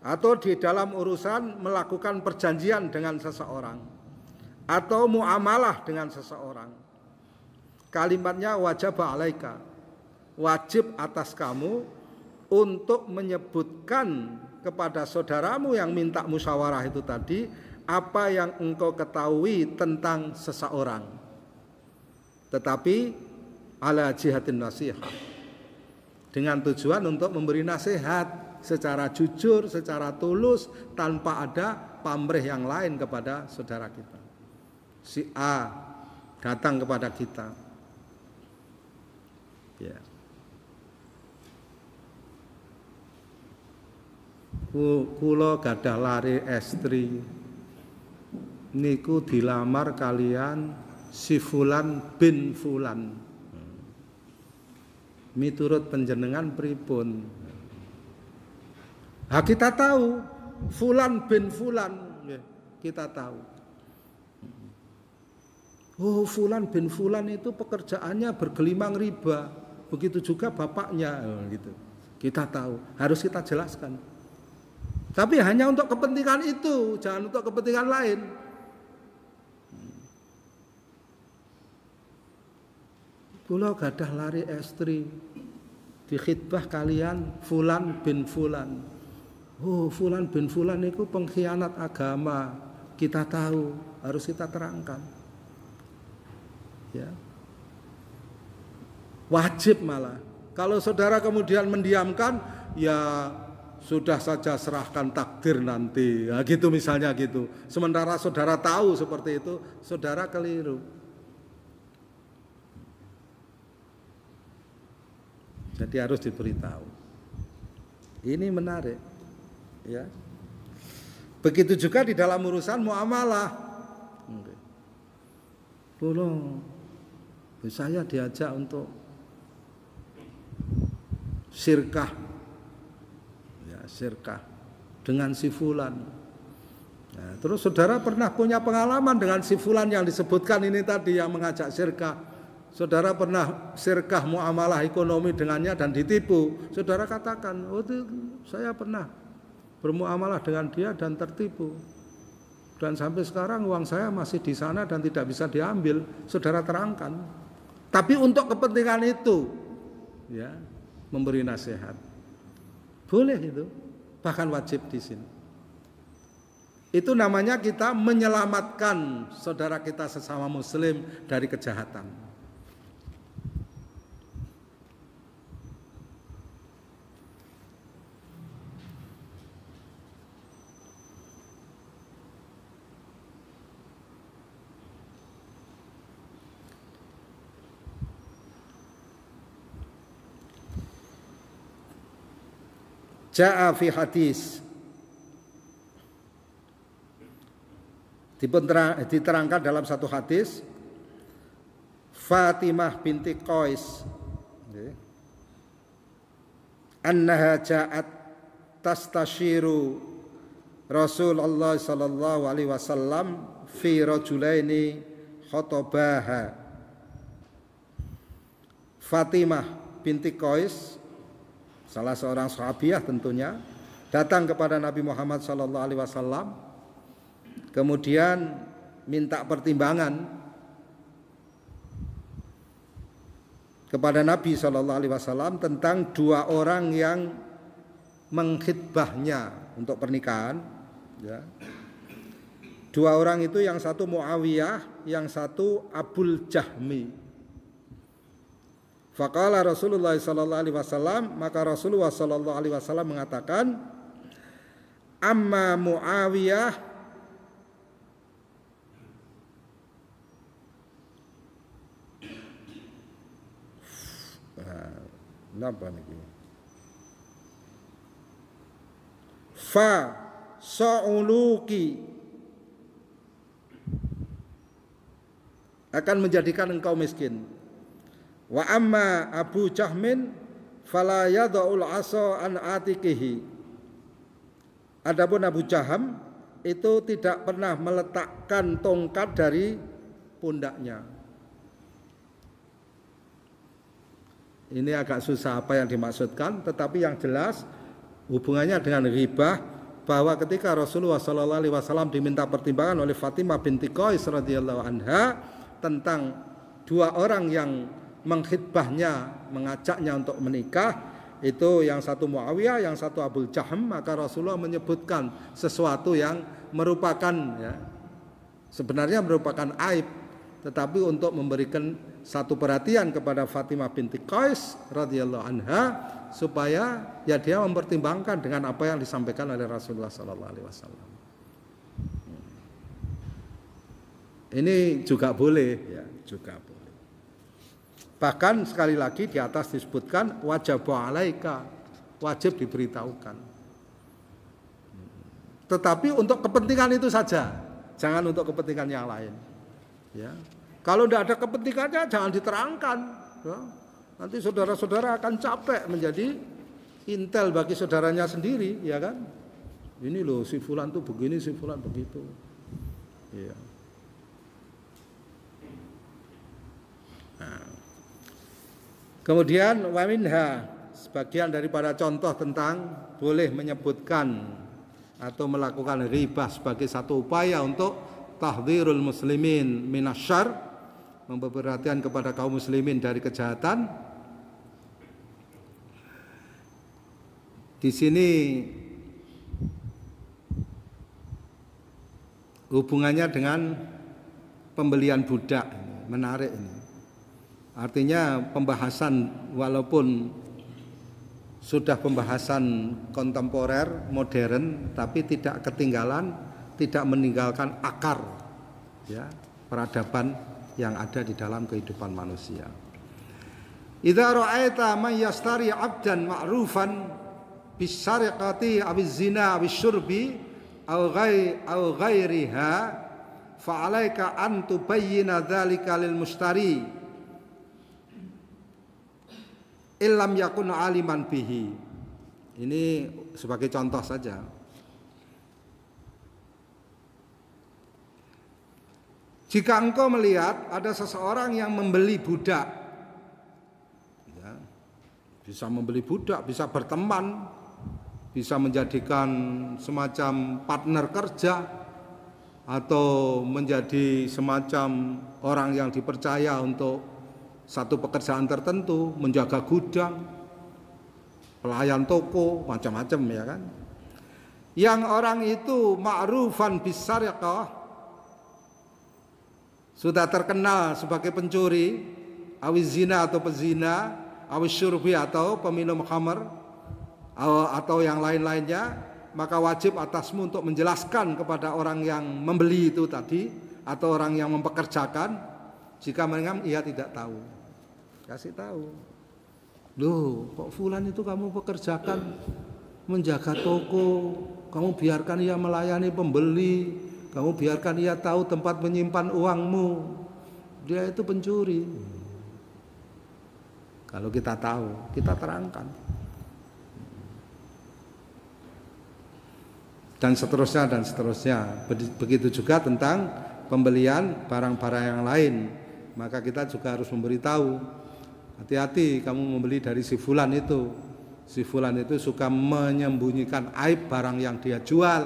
atau di dalam urusan melakukan perjanjian dengan seseorang atau muamalah dengan seseorang. Kalimatnya wajib 'alaika, wajib atas kamu untuk menyebutkan kepada saudaramu yang minta musyawarah itu tadi apa yang engkau ketahui tentang seseorang, tetapi ala jihatin nasihah, dengan tujuan untuk memberi nasihat secara jujur, secara tulus, tanpa ada pamrih yang lain kepada saudara kita. Si A datang kepada kita, ya, kula gadah lari estri niku dilamar kalian si fulan bin fulan, miturut panjenengan pripun? Nah, kita tahu fulan bin fulan, kita tahu. Oh, fulan bin fulan itu pekerjaannya bergelimang riba, begitu juga bapaknya, gitu. Kita tahu, harus kita jelaskan. Tapi hanya untuk kepentingan itu, jangan untuk kepentingan lain. Kula gadah lari estri, di khitbah kalian fulan bin fulan. Oh, fulan bin fulan itu pengkhianat agama, kita tahu, harus kita terangkan. Ya. Wajib malah. Kalau saudara kemudian mendiamkan, ya sudah saja serahkan takdir nanti, ya, gitu misalnya gitu. Sementara saudara tahu seperti itu, saudara keliru. Jadi harus diberitahu. Ini menarik, ya. Begitu juga di dalam urusan muamalah. Saya diajak untuk syirkah, ya, syirkah dengan si fulan. Nah, terus saudara pernah punya pengalaman dengan si fulan yang disebutkan ini tadi yang mengajak syirkah. Saudara pernah syirkah muamalah ekonomi dengannya dan ditipu. Saudara katakan, oh itu saya pernah bermuamalah dengan dia dan tertipu. Dan sampai sekarang uang saya masih di sana dan tidak bisa diambil. Saudara terangkan. Tapi untuk kepentingan itu, ya, memberi nasihat. Boleh itu, bahkan wajib di sini. Itu namanya kita menyelamatkan saudara kita sesama muslim dari kejahatan. Ja'a fi hadis, Diterangkan dalam satu hadis, Fatimah binti Qais annaha ja'at tastashiru Rasulullah sallallahu alaihi wasallam fi rajulaini khotobaha. Fatimah binti Qais, salah seorang sahabiah tentunya, datang kepada Nabi Muhammad sallallahu alaihi wasallam, kemudian minta pertimbangan kepada Nabi sallallahu alaihi wasallam tentang dua orang yang mengkhitbahnya untuk pernikahan, ya. Dua orang itu, yang satu Muawiyah, yang satu Abul Jahmi. Faqala Rasulullah sallallahu alaihi wasallam, maka Rasulullah sallallahu alaihi wasallam mengatakan, amma Muawiyah napa niki? Fa sa'uluki, akan menjadikan engkau miskin. Wa amma Abu Jahmin fala yad'ul asa an atikihi. Adapun Abu Jaham itu tidak pernah meletakkan tongkat dari pundaknya. Ini agak susah apa yang dimaksudkan, tetapi yang jelas hubungannya dengan ghibah, bahwa ketika Rasulullah sallallahu alaihi wasallam diminta pertimbangan oleh Fatimah binti Qais radhiyallahu anha tentang dua orang yang mengkhitbahnya, mengajaknya untuk menikah, itu yang satu Muawiyah, yang satu Abul Jaham, maka Rasulullah menyebutkan sesuatu yang merupakan, ya, sebenarnya merupakan aib, tetapi untuk memberikan satu perhatian kepada Fatimah binti Qais radhiyallahu anha, supaya ya dia mempertimbangkan dengan apa yang disampaikan oleh Rasulullah sallallahu alaihi wasallam. Ini juga boleh, ya, juga boleh. Bahkan sekali lagi di atas disebutkan wajib alaika, wajib diberitahukan. Tetapi untuk kepentingan itu saja, jangan untuk kepentingan yang lain. Ya. Kalau tidak ada kepentingannya jangan diterangkan. Ya. Nanti saudara-saudara akan capek menjadi intel bagi saudaranya sendiri, ya kan? Ini loh si fulan tuh begini, si fulan begitu. Ya. Nah. Kemudian waminha, sebagian daripada contoh tentang boleh menyebutkan atau melakukan ghibah sebagai satu upaya untuk tahdhirul muslimin minasyarr, memberi perhatian kepada kaum muslimin dari kejahatan. Di sini hubungannya dengan pembelian budak, menarik ini. Artinya pembahasan, walaupun sudah pembahasan kontemporer, modern, tapi tidak ketinggalan, tidak meninggalkan akar, ya, peradaban yang ada di dalam kehidupan manusia. Idza ra'aita man yastari 'abdan ma'rufan bisyariqati awiz-zina awisyurbi aw ghairiha fa 'alaika an tubayyina dzalika lil mushtari illam yakun aliman bihi. Ini sebagai contoh saja. Jika engkau melihat ada seseorang yang membeli budak, ya, bisa membeli budak, bisa berteman, bisa menjadikan semacam partner kerja, atau menjadi semacam orang yang dipercaya untuk satu pekerjaan tertentu, menjaga gudang, pelayan toko, macam-macam, ya kan. Yang orang itu ma'rufan bisyariqah, sudah terkenal sebagai pencuri, awiz zina atau pezina, awiz syurbi atau peminum khamar, atau yang lain-lainnya, maka wajib atasmu untuk menjelaskan kepada orang yang membeli itu tadi, atau orang yang mempekerjakan, jika memang ia tidak tahu. Kasih tahu, loh kok fulan itu kamu pekerjakan menjaga toko, kamu biarkan ia melayani pembeli, kamu biarkan ia tahu tempat menyimpan uangmu, dia itu pencuri. Kalau kita tahu, kita terangkan. Dan seterusnya dan seterusnya. Begitu juga tentang pembelian barang-barang yang lain. Maka kita juga harus memberitahu, hati-hati kamu membeli dari si fulan itu. Si fulan itu suka menyembunyikan aib barang yang dia jual.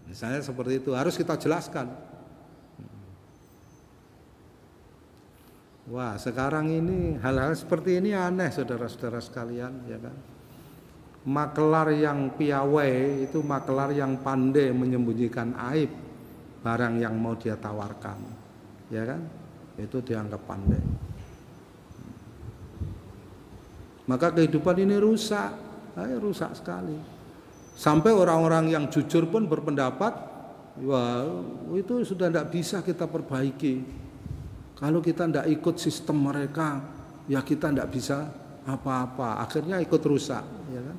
Misalnya seperti itu, harus kita jelaskan. Wah, sekarang ini hal-hal seperti ini aneh, saudara-saudara sekalian, ya kan? Makelar yang piawai itu makelar yang pandai menyembunyikan aib barang yang mau dia tawarkan, ya kan? Itu dianggap pandai. Maka kehidupan ini rusak, rusak sekali. Sampai orang-orang yang jujur pun berpendapat, wah itu sudah tidak bisa kita perbaiki. Kalau kita tidak ikut sistem mereka, ya kita tidak bisa apa-apa. Akhirnya ikut rusak, ya kan?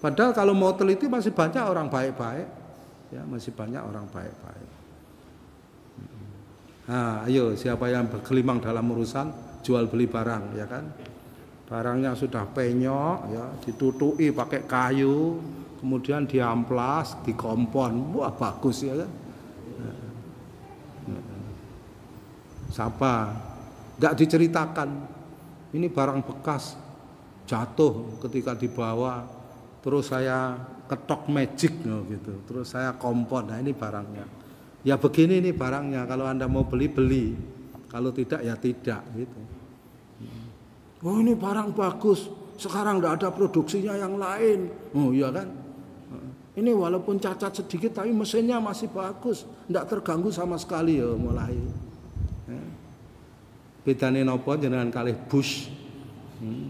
Padahal kalau mau teliti masih banyak orang baik-baik, ya masih banyak orang baik-baik. Nah, ayo siapa yang bergelimang dalam urusan jual beli barang, ya kan? Barangnya sudah penyok, ya ditutupi pakai kayu, kemudian diamplas, dikompon, wah bagus ya kan? Siapa? Tidak diceritakan. Ini barang bekas jatuh ketika dibawa, terus saya ketok magic gitu, terus saya kompon. Nah ini barangnya. Ya begini nih barangnya. Kalau Anda mau beli beli, kalau tidak ya tidak gitu. Oh ini barang bagus. Sekarang tidak ada produksinya yang lain. Oh iya kan? Ini walaupun cacat sedikit tapi mesinnya masih bagus, tidak terganggu sama sekali ya mulai. Bedane napa jenengan kalih Bush,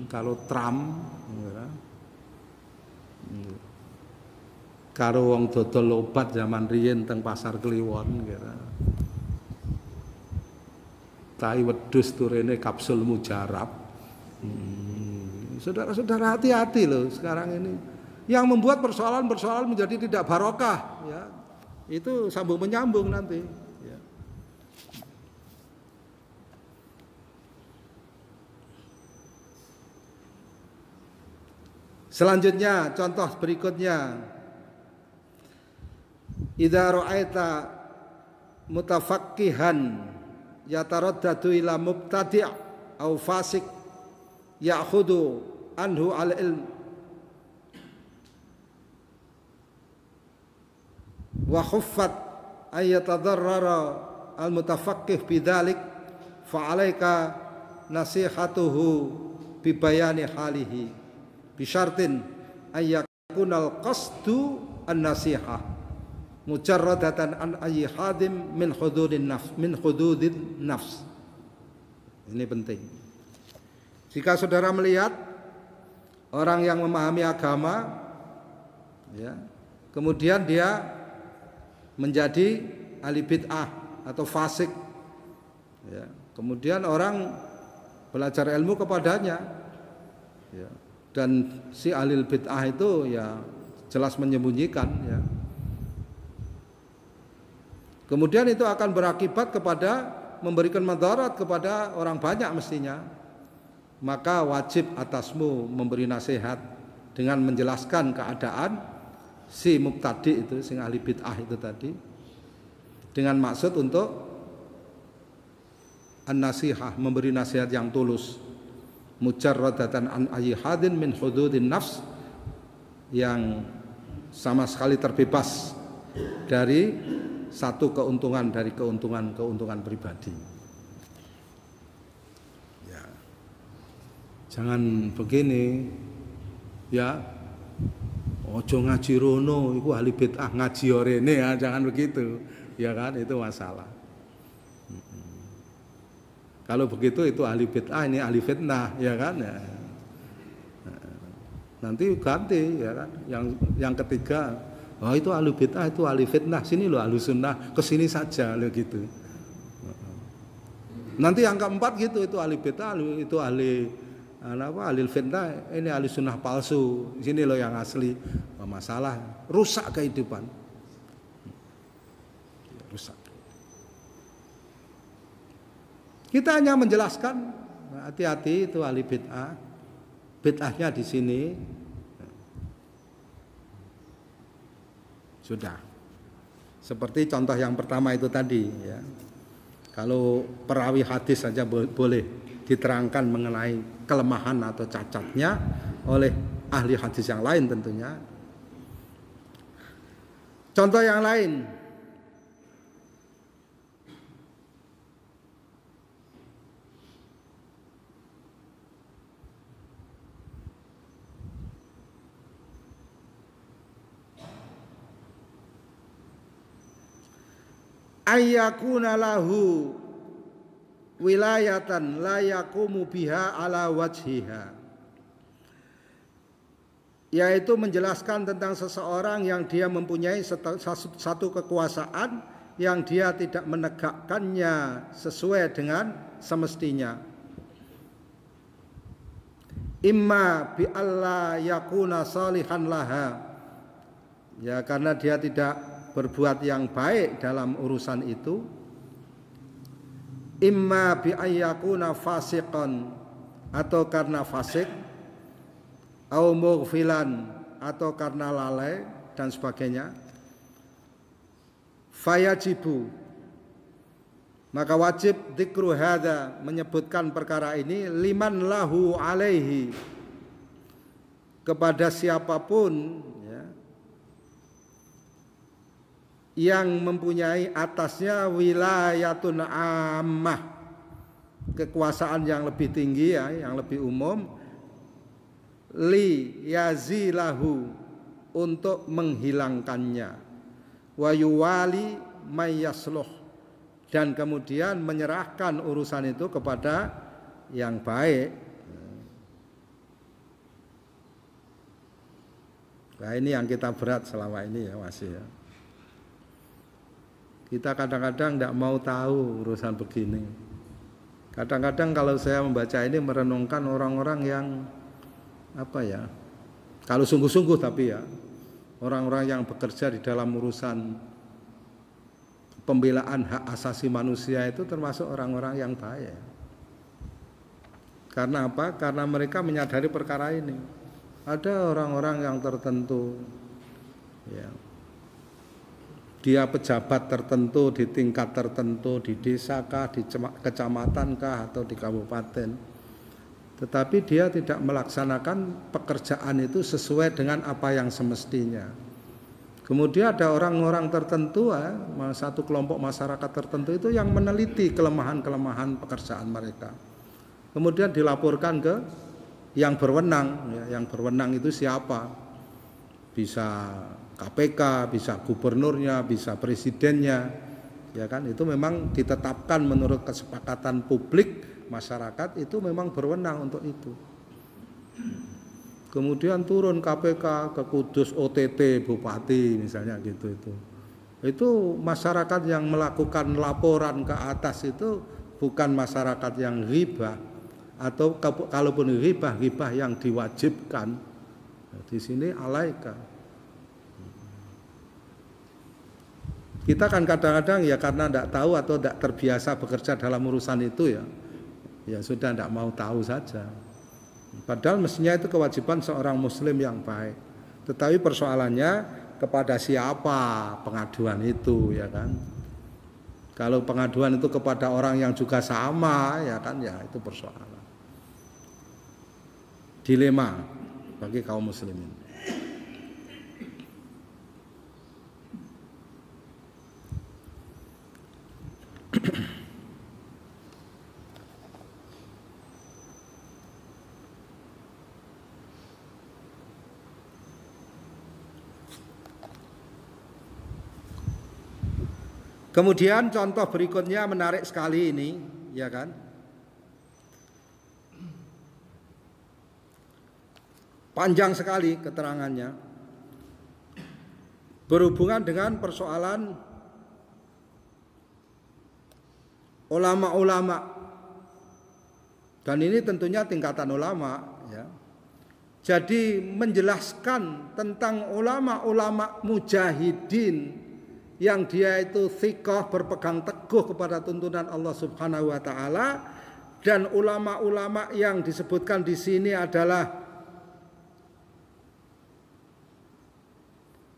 kalau Trump, ya. Karo wong dodol obat zaman riyen teng Pasar Kliwon, kira. Tai wedhus turene kapsul mujarab. Saudara-saudara hati-hati loh sekarang ini. Yang membuat persoalan-persoalan menjadi tidak barokah, ya. Itu sambung menyambung nanti. Ya. Selanjutnya, contoh berikutnya. Idza ra'aita mutafaqqihan yataraddadu ila mubtadi' au fasik ya'khudhu anhu al-ilm wa khuffat ay yatadarrara al-mutafaqqih bidzalik fa 'alaika nasihatuhu bi bayani halihi bi syartin ay yakunal qasdu an-nasihah mujarradatan an ayyi hadim min hududin nafs. Ini penting. Jika saudara melihat orang yang memahami agama, ya, kemudian dia menjadi ahli bid'ah atau fasik, ya, kemudian orang belajar ilmu kepadanya, ya, dan si ahli bid'ah itu ya jelas menyembunyikan, ya. Kemudian itu akan berakibat kepada memberikan madarat kepada orang banyak mestinya. Maka wajib atasmu memberi nasihat dengan menjelaskan keadaan si mubtadi itu, sing ahli bid'ah itu tadi, dengan maksud untuk an-nasihah, memberi nasihat yang tulus, mujarradatan an ayyihadin min hududin nafs, yang sama sekali terbebas dari satu keuntungan dari keuntungan pribadi. Ya. Jangan begini, ya. Ojo ngaji rono, iku ahli bid'ah, ngaji orene, ya, jangan begitu. Ya kan, itu masalah. Kalau begitu itu ahli bid'ah, ini ahli fitnah, ya kan? Ya. Nanti ganti, ya kan? Yang ketiga, oh itu ahli bid'ah, itu ahli fitnah, sini loh ahli sunnah, kesini saja loh gitu. Nanti yang keempat gitu, itu ahli bid'ah, itu ahli fitnah, ini ahli sunnah palsu, sini loh yang asli. masalah, rusak kehidupan. Rusak. Kita hanya menjelaskan, hati-hati itu ahli bid'ah. Bid'ahnya di sini. Sudah. Seperti contoh yang pertama itu tadi, ya. Kalau perawi hadis saja boleh diterangkan mengenai kelemahan atau cacatnya oleh ahli hadis yang lain tentunya. Contoh yang lain, ayyakuna lahu wilayatan la yaqumu biha ala wajhiha, yaitu menjelaskan tentang seseorang yang dia mempunyai satu kekuasaan yang dia tidak menegakkannya sesuai dengan semestinya. Imma bi alla yakuna salihan laha, ya karena dia tidak berbuat yang baik dalam urusan itu. Imma bi ayyakuna fasiqan, atau karena fasik, au mughfilan, atau karena lalai dan sebagainya. Fayajibu, maka wajib dzikru hadza, menyebutkan perkara ini, liman lahu alaihi, kepada siapapun yang mempunyai atasnya wilayatun ammah, kekuasaan yang lebih tinggi, ya, yang lebih umum, li yazilahu, untuk menghilangkannya, wa yuwali mayyasluh, dan kemudian menyerahkan urusan itu kepada yang baik. Nah, ini yang kita berat selama ini ya masih ya. Kita kadang-kadang tidak mau tahu urusan begini. Kadang-kadang kalau saya membaca ini merenungkan orang-orang yang apa ya, kalau sungguh-sungguh tapi ya, orang-orang yang bekerja di dalam urusan pembelaan hak asasi manusia itu termasuk orang-orang yang baik. Karena apa? Karena mereka menyadari perkara ini. Ada orang-orang yang tertentu, ya, dia pejabat tertentu di tingkat tertentu, di desa kah, di kecamatan kah, atau di kabupaten, tetapi dia tidak melaksanakan pekerjaan itu sesuai dengan apa yang semestinya. Kemudian ada orang-orang tertentu, satu kelompok masyarakat tertentu itu yang meneliti kelemahan-kelemahan pekerjaan mereka, kemudian dilaporkan ke yang berwenang. Yang berwenang itu siapa? Bisa KPK, bisa gubernurnya, bisa presidennya, ya kan? Itu memang ditetapkan menurut kesepakatan publik, masyarakat itu memang berwenang untuk itu. Kemudian turun KPK ke Kudus, OTT bupati misalnya gitu itu. Itu masyarakat yang melakukan laporan ke atas itu bukan masyarakat yang ghibah, atau kalaupun ghibah yang diwajibkan. Di sini alaika. Kita kan kadang-kadang ya karena tidak tahu atau tidak terbiasa bekerja dalam urusan itu ya sudah tidak mau tahu saja. Padahal mestinya itu kewajiban seorang muslim yang baik. Tetapi persoalannya kepada siapa pengaduan itu, ya kan? Kalau pengaduan itu kepada orang yang juga sama, ya kan, ya itu persoalan. Dilema bagi kaum muslimin. Kemudian contoh berikutnya menarik sekali ini, ya kan? Panjang sekali keterangannya. Berhubungan dengan persoalan ulama-ulama. Dan ini tentunya tingkatan ulama, ya. Jadi menjelaskan tentang ulama-ulama mujahidin yang dia itu thiqah, berpegang teguh kepada tuntunan Allah Subhanahu wa taala, dan ulama-ulama yang disebutkan di sini adalah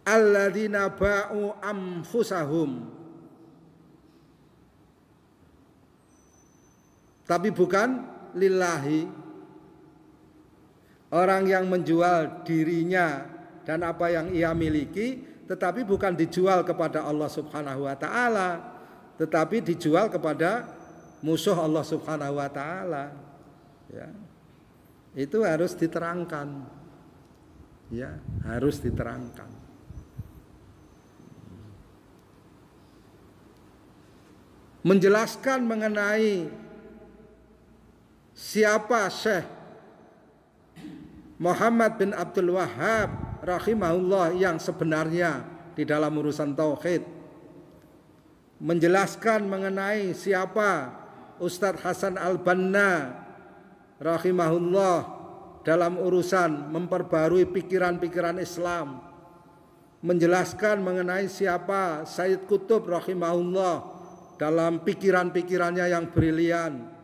alladzina ba'u anfusahum, tapi bukan lillahi, orang yang menjual dirinya dan apa yang ia miliki, tetapi bukan dijual kepada Allah Subhanahu wa taala, tetapi dijual kepada musuh Allah Subhanahu wa taala. Ya. Itu harus diterangkan. Ya, harus diterangkan. Menjelaskan mengenai siapa Syekh Muhammad bin Abdul Wahhab rahimahullah yang sebenarnya di dalam urusan tauhid. Menjelaskan mengenai siapa Ustadz Hasan Al-Banna rahimahullah dalam urusan memperbarui pikiran-pikiran Islam. Menjelaskan mengenai siapa Sayyid Qutb rahimahullah dalam pikiran-pikirannya yang brilian.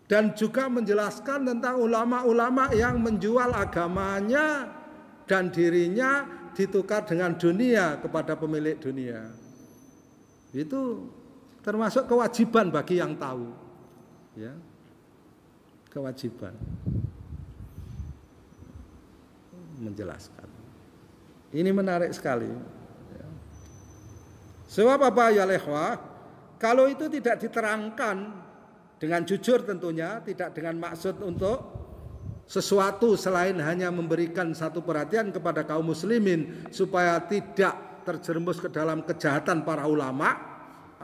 Dan juga menjelaskan tentang ulama-ulama yang menjual agamanya dan dirinya ditukar dengan dunia kepada pemilik dunia. Itu termasuk kewajiban bagi yang tahu. Ya. Kewajiban menjelaskan. Ini menarik sekali. Ya. Sebab apa ya ikhwah? Kalau itu tidak diterangkan dengan jujur tentunya, tidak dengan maksud untuk sesuatu selain hanya memberikan satu perhatian kepada kaum muslimin supaya tidak terjerumus ke dalam kejahatan para ulama.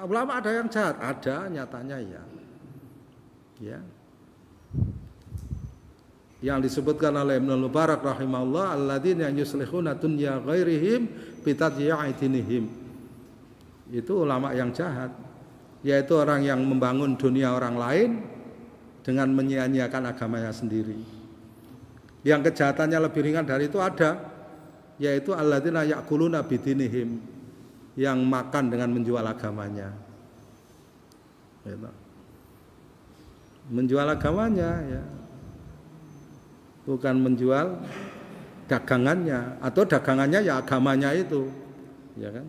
Ulama ada yang jahat, ada nyatanya ya. Ya. Yang disebutkan oleh Ibnu Mubarak rahimahullah, alladzina yuslihuna dunya ghairihim bitadyi'idinihim. Itu ulama yang jahat, yaitu orang yang membangun dunia orang lain dengan menyia-nyiakan agamanya sendiri. Yang kejahatannya lebih ringan dari itu ada, yaitu alladzina ya'kuluna bidinihim, yang makan dengan menjual agamanya. Menjual agamanya ya. Bukan menjual dagangannya, atau dagangannya ya agamanya itu. Ya kan?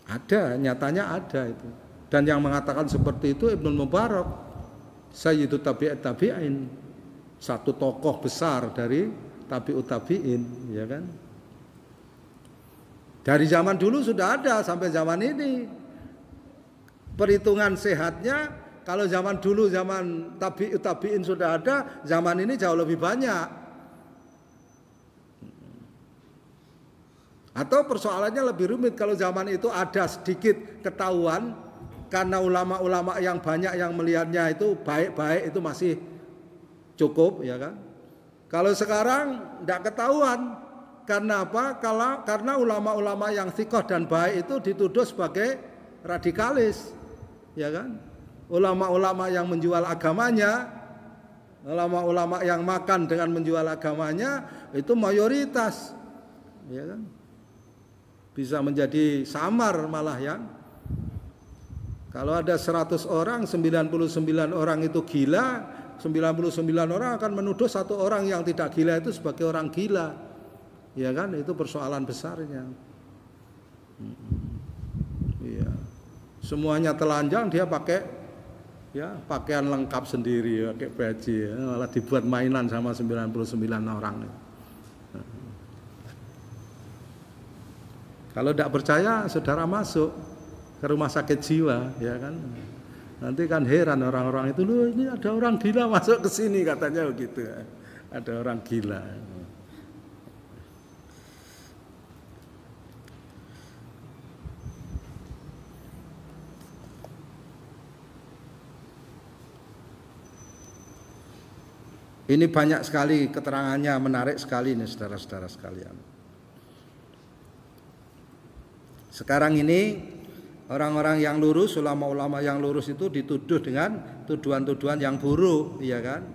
Ada, nyatanya ada itu. Dan yang mengatakan seperti itu Ibnu Mubarak, Sayyidut Tabi'in, satu tokoh besar dari Tabi'ut Tabi'in, ya kan? Dari zaman dulu sudah ada sampai zaman ini. Perhitungan sehatnya, kalau zaman dulu zaman Tabi'ut Tabi'in sudah ada, zaman ini jauh lebih banyak. Atau persoalannya lebih rumit, kalau zaman itu ada sedikit ketahuan karena ulama-ulama yang banyak yang melihatnya itu baik-baik, itu masih cukup, ya kan? Kalau sekarang tidak ketahuan, karena apa? Karena ulama-ulama yang thiqah dan baik itu dituduh sebagai radikalis, ya kan? Ulama-ulama yang menjual agamanya, ulama-ulama yang makan dengan menjual agamanya itu mayoritas, ya kan? Bisa menjadi samar malah ya. Kalau ada 100 orang, 99 orang itu gila, 99 orang akan menuduh satu orang yang tidak gila itu sebagai orang gila. Ya kan, itu persoalan besarnya. Iya. Semuanya telanjang, dia pakai ya pakaian lengkap sendiri, pakai baju, ya. Malah dibuat mainan sama 99 orang. Kalau tidak percaya, saudara masuk ke rumah sakit jiwa, ya kan? Nanti kan heran orang-orang itu, loh ini ada orang gila masuk ke sini, katanya begitu. Ada orang gila. Ini banyak sekali keterangannya, menarik sekali nih saudara-saudara sekalian. Sekarang ini orang-orang yang lurus, ulama-ulama yang lurus itu dituduh dengan tuduhan-tuduhan yang buruk, ya kan?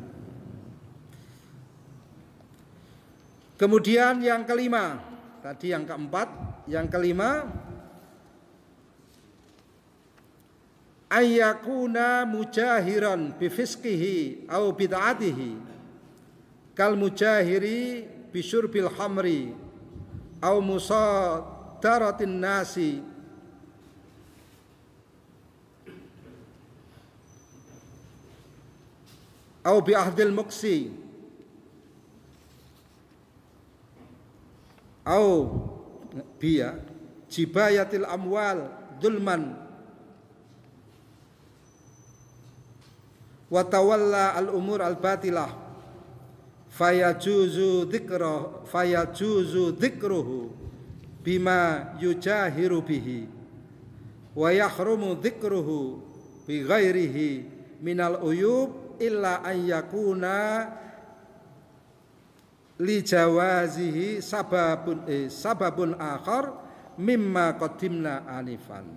Kemudian yang kelima, tadi yang keempat, yang kelima, ayyakuna mujahiran bifisqihi au bid'atihi kal mujahiri bisyurbil hamri au musadaratin nasi au bi ahdil muqsi au biya jibayatil amwal dulman wa tawalla al umur al batilah fayajuzu dzikruhu bima yujahiru bihi wa yahrumu dzikruhu bi ghairihi minal uyub illa an yakuna li jawazihi sababun akhar mimma qaddimna anifan.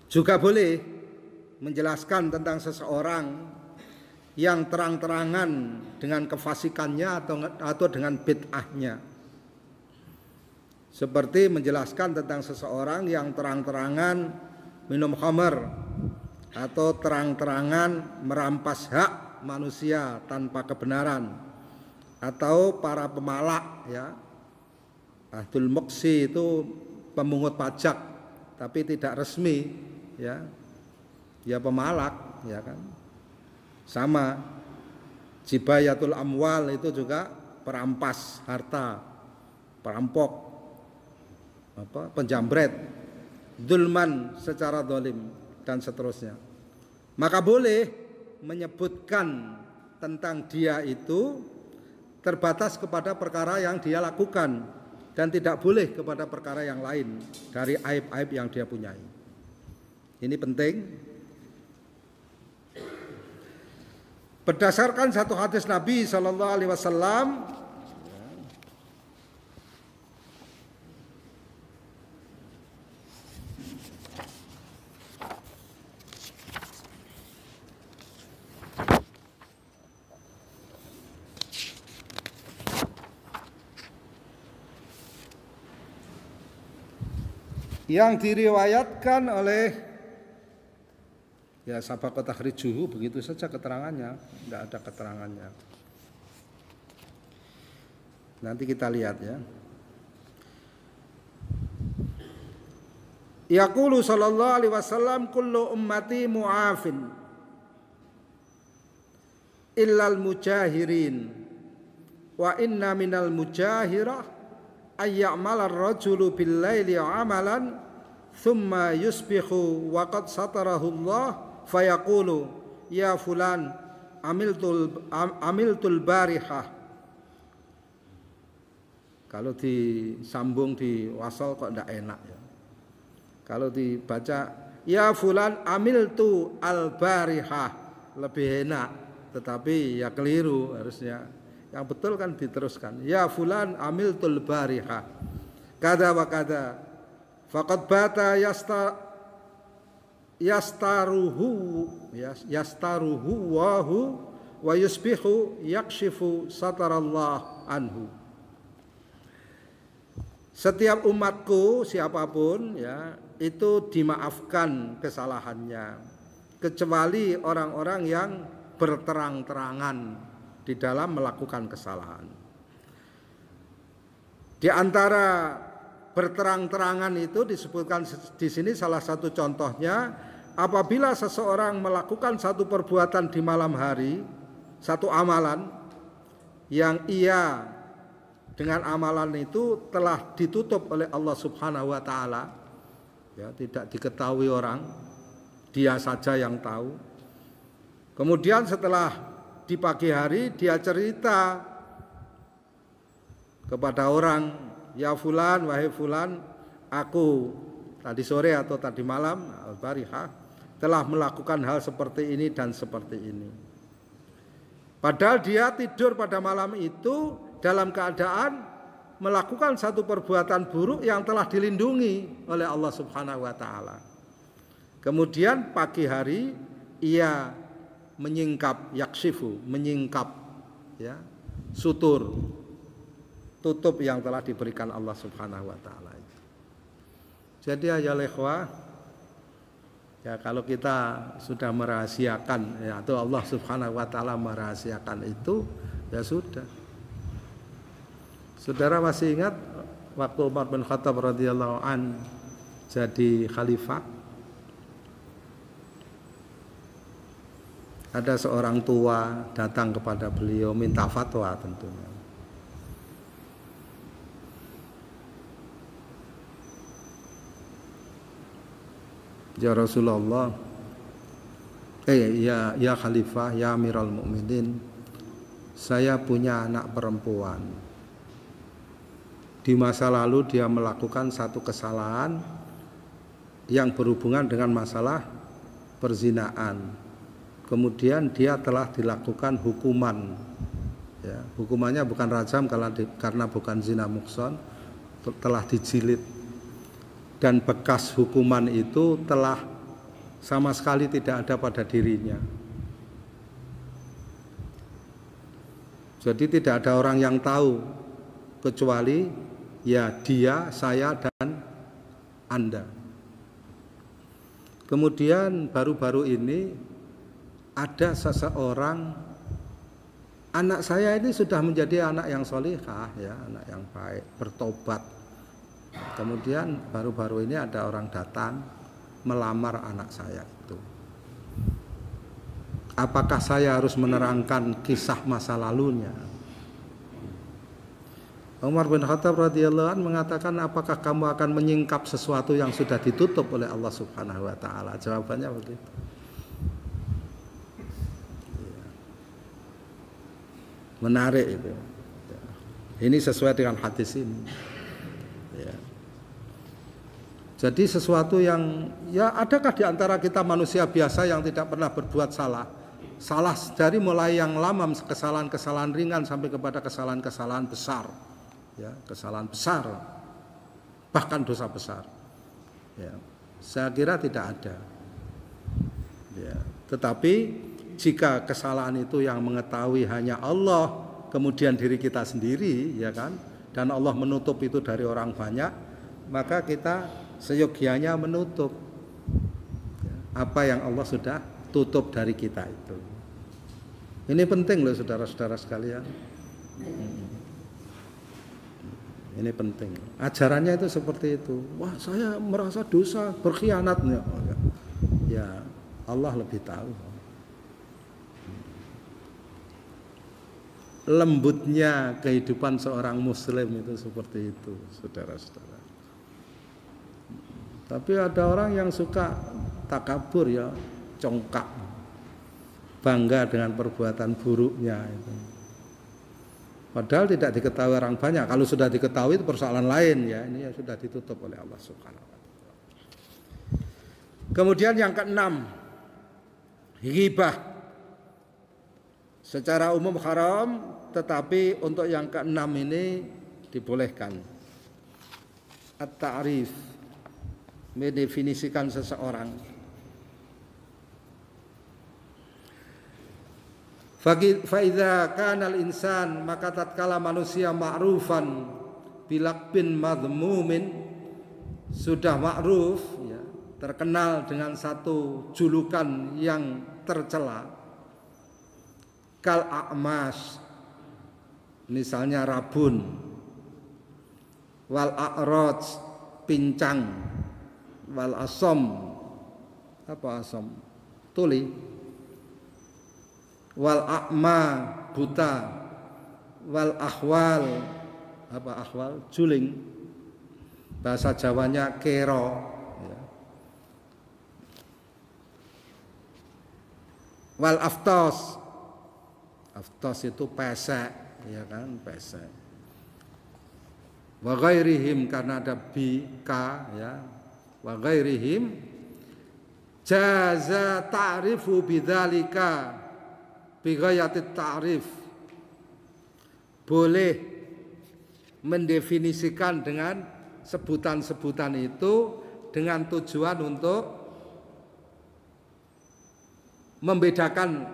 Juga boleh menjelaskan tentang seseorang yang terang-terangan dengan kefasikannya atau dengan bid'ahnya. Seperti menjelaskan tentang seseorang yang terang-terangan minum khamr atau terang-terangan merampas hak manusia tanpa kebenaran, atau para pemalak, ya. Ahdul muqsi itu pemungut pajak tapi tidak resmi, ya. Ya pemalak, ya kan. Sama jibayatul amwal itu juga perampas harta, perampok, penjambret, dulman secara zalim dan seterusnya. Maka boleh menyebutkan tentang dia itu terbatas kepada perkara yang dia lakukan dan tidak boleh kepada perkara yang lain dari aib-aib yang dia punyai. Ini penting. Berdasarkan satu hadis Nabi Shallallahu Alaihi Wasallam, yang diriwayatkan oleh, ya, sabaqat takhrijuhu, begitu saja keterangannya, tidak ada keterangannya. Nanti kita lihat, ya. Yaqulu sallallahu alaihi wasallam kullu ummati mu'afin illal mujahirin wa inna minal mujahirah ayya'mal ar-rajulu bil laili 'amalan thumma yusbihu wa qad satarahu Allah fayaqulu ya fulan amiltul barihah. Kalau disambung di wasal kok tidak enak, ya. Kalau dibaca ya fulan amiltu al barihah lebih enak, tetapi ya keliru harusnya. Yang betul kan diteruskan ya fulan amiltul barihah kada wa kada faqad bata yastaruhu wa yusbihu yakshifu satarallah anhu. Setiap umatku siapapun, ya, itu dimaafkan kesalahannya kecuali orang-orang yang berterang-terangan di dalam melakukan kesalahan. Di antara berterang-terangan itu disebutkan di sini salah satu contohnya, apabila seseorang melakukan satu perbuatan di malam hari, satu amalan yang ia dengan amalan itu telah ditutup oleh Allah Subhanahu wa taala, ya, tidak diketahui orang, dia saja yang tahu. Kemudian setelah di pagi hari dia cerita kepada orang, ya fulan, wahai fulan, aku tadi sore atau tadi malam al-barihah telah melakukan hal seperti ini dan seperti ini. Padahal dia tidur pada malam itu dalam keadaan melakukan satu perbuatan buruk yang telah dilindungi oleh Allah Subhanahu wa taala. Kemudian pagi hari ia menyingkap, yaksifu, menyingkap, ya, sutur, tutup yang telah diberikan Allah Subhanahu wa taala. Jadi ya ikhwah, ya kalau kita sudah merahasiakan, ya, atau Allah Subhanahu wa taala merahasiakan itu, ya sudah. Saudara masih ingat waktu Umar bin Khattab radhiyallahu an jadi khalifah? Ada seorang tua datang kepada beliau minta fatwa tentunya. Ya Rasulullah, ya Khalifah, ya Amirul Mukminin, saya punya anak perempuan. Di masa lalu dia melakukan satu kesalahan yang berhubungan dengan masalah perzinaan. Kemudian dia telah dilakukan hukuman, ya, hukumannya bukan rajam karena bukan zina muhsan, telah dijilid, dan bekas hukuman itu telah sama sekali tidak ada pada dirinya. Jadi tidak ada orang yang tahu kecuali ya dia, saya, dan Anda. Kemudian baru-baru ini ada seseorang, anak saya ini sudah menjadi anak yang solihah, ya, anak yang baik, bertobat. Kemudian baru-baru ini ada orang datang melamar anak saya itu. Apakah saya harus menerangkan kisah masa lalunya? Umar bin Khattab radhiyallahu anhu mengatakan, apakah kamu akan menyingkap sesuatu yang sudah ditutup oleh Allah Subhanahu wa taala? Jawabannya begitu. Menarik itu. Ini sesuai dengan hadis ini. Ya. Jadi sesuatu yang, ya, adakah di antara kita manusia biasa yang tidak pernah berbuat salah? Salah dari mulai yang lama, kesalahan-kesalahan ringan sampai kepada kesalahan-kesalahan besar. Ya, kesalahan besar. Bahkan dosa besar. Ya. Saya kira tidak ada. Ya. Tetapi jika kesalahan itu yang mengetahui hanya Allah, kemudian diri kita sendiri, ya kan, dan Allah menutup itu dari orang banyak, maka kita seyogianya menutup apa yang Allah sudah tutup dari kita itu. Ini penting loh saudara-saudara sekalian. Ini penting. Ajarannya itu seperti itu. Wah, saya merasa dosa, berkhianat. Ya, Allah lebih tahu. Lembutnya kehidupan seorang muslim itu seperti itu, saudara-saudara. Tapi ada orang yang suka takabur, ya, congkak, bangga dengan perbuatan buruknya itu. Padahal tidak diketahui orang banyak. Kalau sudah diketahui itu persoalan lain, ya. Ini ya sudah ditutup oleh Allah Subhanahu wa taala. Kemudian yang keenam, ghibah. Secara umum haram, tetapi untuk yang keenam ini dibolehkan. At-ta'rif, mendefinisikan seseorang. Fa'idha kanal insan, maka tatkala manusia ma'rufan bilaqbin madhmumin, sudah ma'ruf, ya, terkenal dengan satu julukan yang tercela, kal a'mas, misalnya rabun, wal a'raj, pincang, wal asom, apa asom? Tuli, wal a'ma, buta, wal ahwal, apa ahwal? Juling, bahasa Jawanya kero, ya. Wal aftos, aftos itu pesek, ya kan, pesek. Wa ghairihim, karena ada bika, ya. Wa ghairihim jaza ta'rifu bidzalika bi ghayatit ta'rif. Boleh mendefinisikan dengan sebutan-sebutan itu dengan tujuan untuk membedakan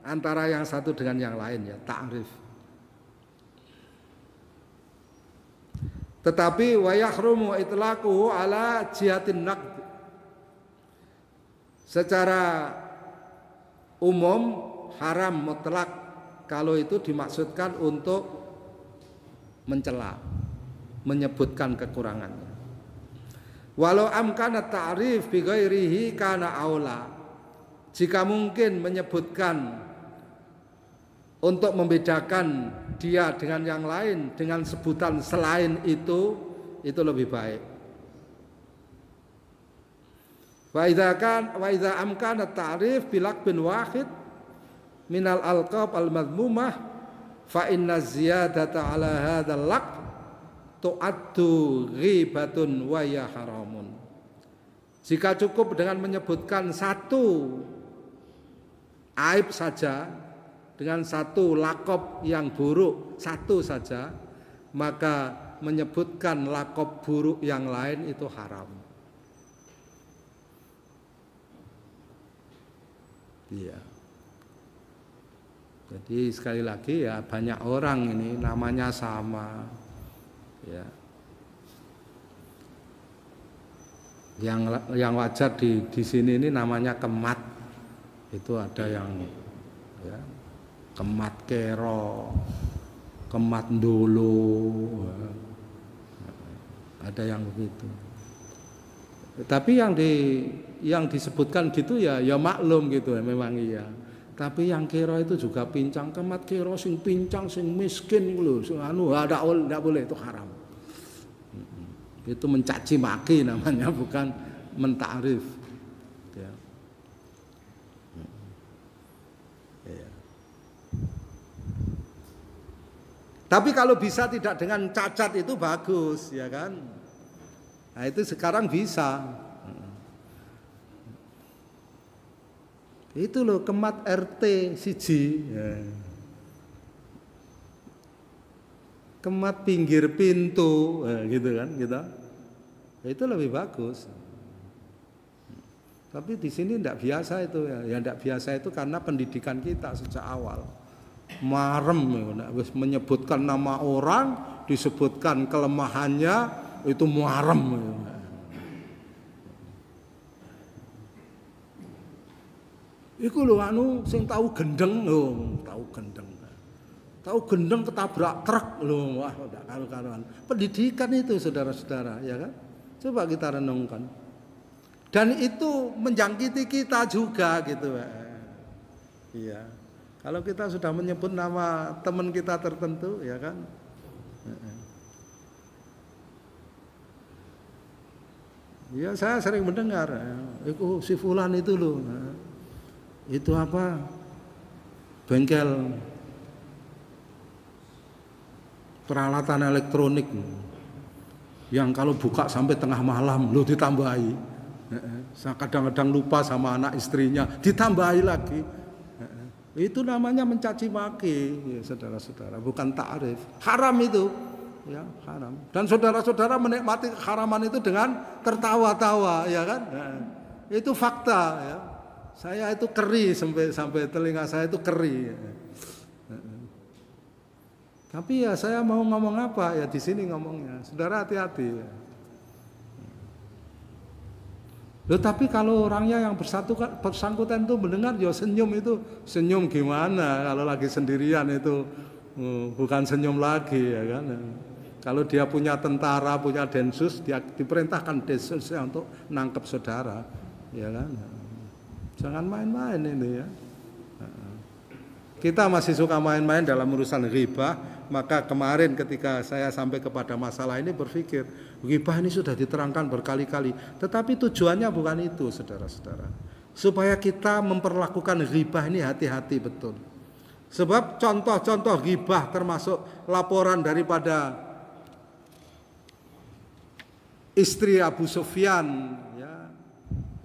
antara yang satu dengan yang lain ya, ta'rif. Tetapi wa yahrumu itlaquhu ala jihatin naqd. Secara umum haram mutlak kalau itu dimaksudkan untuk mencela, menyebutkan kekurangannya. Walau amkana ta'rif bi ghairihi kana aula. Jika mungkin menyebutkan untuk membedakan dia dengan yang lain dengan sebutan selain itu lebih baik. Wa idza amkana ta'rif bilak bin wahid minal alqab al madmumah fa inna ziyadata ala hadzal laq tu'addu ghibatun wa ya haramun. Jika cukup dengan menyebutkan satu aib saja, dengan satu lakob yang buruk satu saja, maka menyebutkan lakob buruk yang lain itu haram. Iya. Jadi sekali lagi ya, banyak orang ini namanya sama, ya. Yang wajar di sini ini namanya kemat, itu ada yang ya, kemat kero, kemat dulu, ada yang begitu. Tapi yang disebutkan gitu ya maklum gitu ya, memang iya. Tapi yang kero itu juga pincang, kemat kero sing pincang sing miskin lho, sing enggak boleh, itu haram. Itu mencaci maki namanya, bukan mentakrif. Ya. Ya. Tapi kalau bisa tidak dengan cacat itu bagus, ya kan? Nah itu sekarang bisa. Itu loh kemat RT siji, ya. Kemat pinggir pintu, gitu kan, gitu. Itu lebih bagus. Tapi di sini tidak biasa itu ya tidak biasa itu karena pendidikan kita sejak awal. Marem ya, menyebutkan nama orang, disebutkan kelemahannya, itu marem. Ya. Iku lho sing tahu gendeng lho, tahu gendeng ketabrak truk lho, wah enggak karu-karuan. Pendidikan itu saudara-saudara, ya kan? Coba kita renungkan. Dan itu menjangkiti kita juga gitu, iya. Kalau kita sudah menyebut nama teman kita tertentu, ya kan? Ya saya sering mendengar, itu si fulan itu loh. Itu apa? Bengkel peralatan elektronik yang kalau buka sampai tengah malam lo ditambahi. Saya kadang-kadang lupa sama anak istrinya, ditambahi lagi. Itu namanya mencaci maki, ya, saudara-saudara, bukan ta'rif. Haram itu, ya haram. Dan saudara-saudara menikmati keharaman itu dengan tertawa-tawa, ya kan? Itu fakta, ya. Saya itu keri sampai telinga saya itu keri. Tapi ya saya mau ngomong apa ya di sini ngomongnya. Saudara hati-hati. Ya. Loh, tapi kalau orangnya yang bersangkutan itu mendengar ya senyum, itu senyum gimana kalau lagi sendirian itu bukan senyum lagi, ya kan. Kalau dia punya tentara, punya densus, dia diperintahkan densusnya untuk nangkep saudara, ya kan. Jangan main-main ini ya. Kita masih suka main-main dalam urusan ghibah. Maka kemarin ketika saya sampai kepada masalah ini berpikir, ghibah ini sudah diterangkan berkali-kali. Tetapi tujuannya bukan itu, saudara-saudara. Supaya kita memperlakukan ghibah ini hati-hati betul. Sebab contoh-contoh ghibah termasuk laporan daripada istri Abu Sufyan, ya,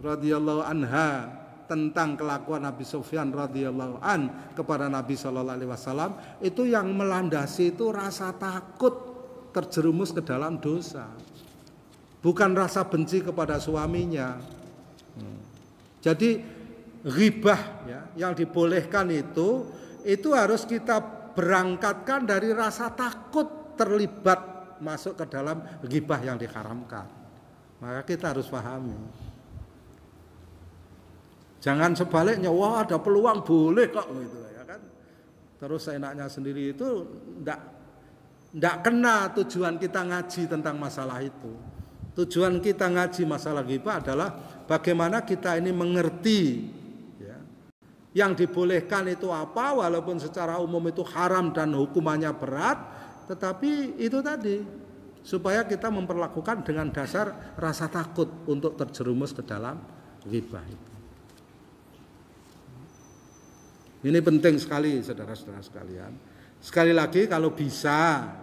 radhiyallahu anha, tentang kelakuan Nabi Sufyan radhiyallahu an kepada Nabi sallallahu alaihi wasallam, itu yang melandasi itu rasa takut terjerumus ke dalam dosa, bukan rasa benci kepada suaminya. Jadi ghibah ya, yang dibolehkan itu harus kita berangkatkan dari rasa takut terlibat masuk ke dalam ghibah yang diharamkan. Maka kita harus pahami. Jangan sebaliknya, wah ada peluang boleh kok gitu ya kan. Terus seenaknya sendiri itu ndak kena tujuan kita ngaji tentang masalah itu. Tujuan kita ngaji masalah ghibah adalah bagaimana kita ini mengerti ya, yang dibolehkan itu apa, walaupun secara umum itu haram dan hukumannya berat, tetapi itu tadi supaya kita memperlakukan dengan dasar rasa takut untuk terjerumus ke dalam ghibah itu. Ini penting sekali saudara-saudara sekalian. Sekali lagi kalau bisa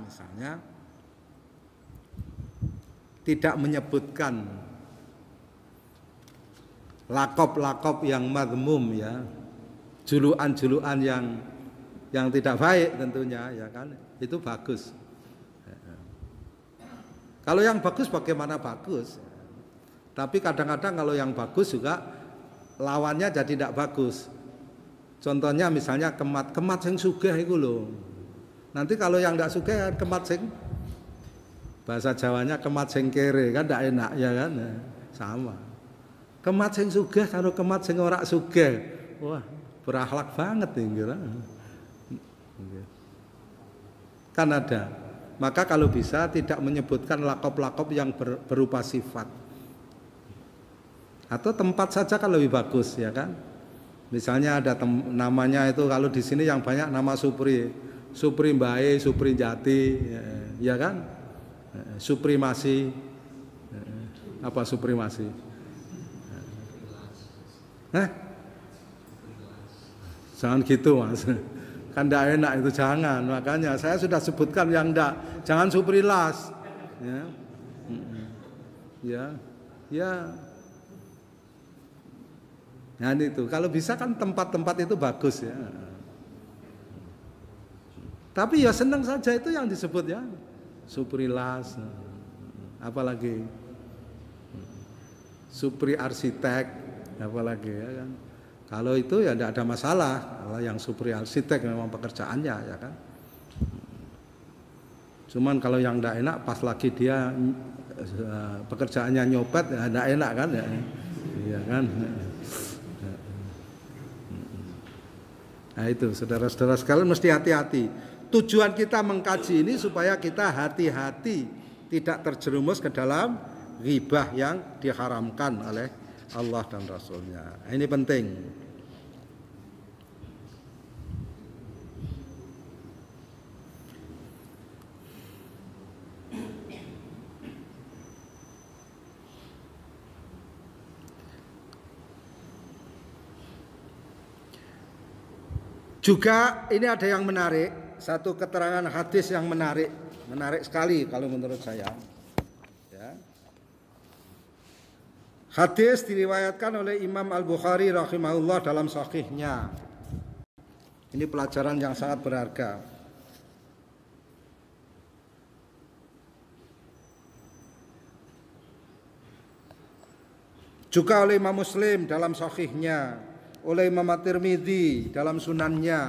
misalnya tidak menyebutkan lakop-lakop yang madmum ya, julukan-julukan yang tidak baik tentunya ya kan, itu bagus. Kalau yang bagus bagaimana bagus? Tapi kadang-kadang kalau yang bagus juga lawannya jadi tidak bagus. Contohnya misalnya kemat sing sugih iku lho. Nanti kalau yang tidak sugih kemat sing, bahasa Jawanya kemat sing kere kan tidak enak ya kan, sama. Kemat sing sugih karo kemat sing ora sugih, wah berakhlak banget nih kira. Kan ada. Maka kalau bisa tidak menyebutkan lakop-lakop yang berupa sifat. Atau tempat saja kalau lebih bagus ya kan. Misalnya ada namanya itu kalau di sini yang banyak nama Supri Mbae, Supri Jati, ya kan? Suprimasi, apa suprimasi? Jangan gitu mas, kan tidak enak itu jangan. Makanya saya sudah sebutkan yang tidak, jangan Suprilas, ya. Nah itu kalau bisa kan tempat-tempat itu bagus ya. Tapi ya senang saja itu yang disebut ya, Suprilas, apalagi Supri Arsitek, apalagi ya kan. Kalau itu ya tidak ada masalah. Kalau yang Supri Arsitek memang pekerjaannya ya kan. Cuman kalau yang tidak enak pas lagi dia pekerjaannya nyopet ya tidak enak kan ya, iya kan. Nah itu saudara-saudara sekalian mesti hati-hati. Tujuan kita mengkaji ini supaya kita hati-hati tidak terjerumus ke dalam ghibah yang diharamkan oleh Allah dan Rasulnya. Ini penting. Juga ini ada yang menarik, satu keterangan hadis yang menarik sekali kalau menurut saya. Ya. Hadis diriwayatkan oleh Imam Al-Bukhari rahimahullah dalam sahihnya. Ini pelajaran yang sangat berharga. Juga oleh Imam Muslim dalam sahihnya, oleh Imam At-Tirmidzi dalam sunannya,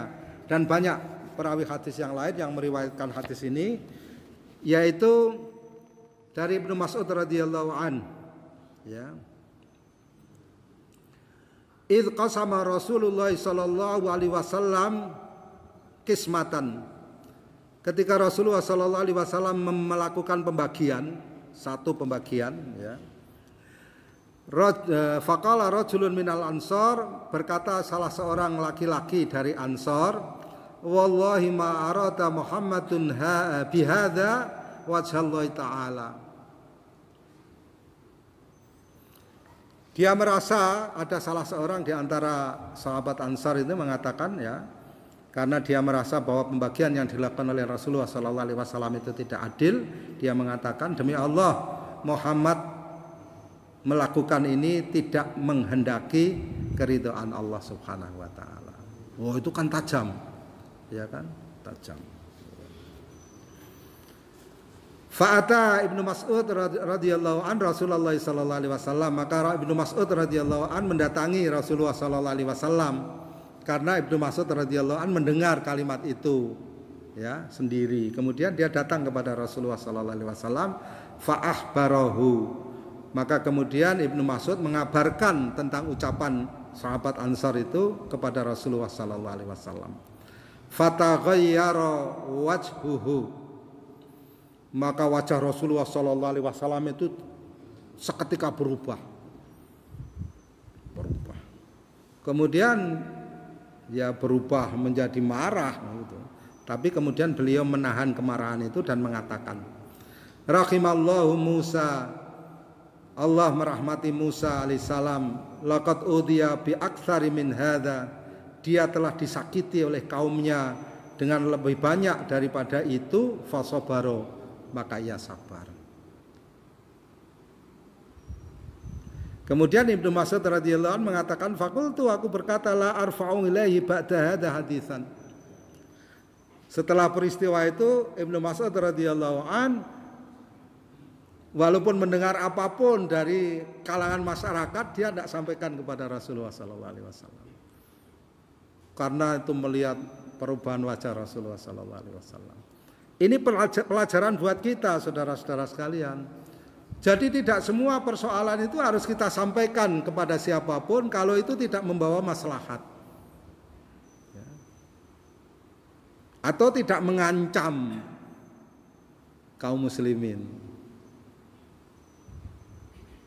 dan banyak perawi hadis yang lain yang meriwayatkan hadis ini, yaitu dari Ibnu Mas'ud radhiyallahu an, ya. Idz qasama Rasulullah sallallahu alaihi wasallam qismatan. Ketika Rasulullah sallallahu alaihi wasallam melakukan pembagian, satu pembagian, ya. Faqala rajulun minal ansor, berkata salah seorang laki-laki dari Ansor, wallahi ma arada Muhammadun bihadza wajhallahi ta'ala. Dia merasa, ada salah seorang di antara sahabat Ansar itu mengatakan ya, karena dia merasa bahwa pembagian yang dilakukan oleh Rasulullah SAW itu tidak adil, dia mengatakan demi Allah Muhammad melakukan ini tidak menghendaki keridhaan Allah Subhanahu wa taala. Oh, itu kan tajam. Ya kan? Tajam. Fa'ata Ibnu Mas'ud radhiyallahu an Rasulullah sallallahu alaihi wasallam, maka Ibnu Mas'ud radhiyallahu an mendatangi Rasulullah sallallahu alaihi wasallam karena Ibnu Mas'ud radhiyallahu an mendengar kalimat itu ya sendiri. Kemudian dia datang kepada Rasulullah sallallahu alaihi wasallam fa'akhbarahu. Maka kemudian Ibnu Mas'ud mengabarkan tentang ucapan sahabat Ansar itu kepada Rasulullah sallallahu alaihi wasallam. Fataghayyara wajhuhu. Maka wajah Rasulullah sallallahu alaihi wasallam itu seketika berubah. Kemudian ya berubah menjadi marah gitu. Tapi kemudian beliau menahan kemarahan itu dan mengatakan, rahimallahu Musa, Allah merahmati Musa alaihissalam, laqad udiya bi aktsari min hadza, dia telah disakiti oleh kaumnya dengan lebih banyak daripada itu, fasabaro, maka ia sabar. Kemudian Ibnu Mas'ud radhiyallahu anhu mengatakan, faqultu, aku berkata, la arfa'u ilaihi ba'da hadza hadisan. Setelah peristiwa itu Ibnu Mas'ud radhiyallahu anhu walaupun mendengar apapun dari kalangan masyarakat, dia tidak sampaikan kepada Rasulullah sallallahu alaihi wasallam. Karena itu melihat perubahan wajah Rasulullah sallallahu alaihi wasallam. Ini pelajaran buat kita, saudara-saudara sekalian. Jadi tidak semua persoalan itu harus kita sampaikan kepada siapapun kalau itu tidak membawa maslahat. Ya. Atau tidak mengancam kaum muslimin.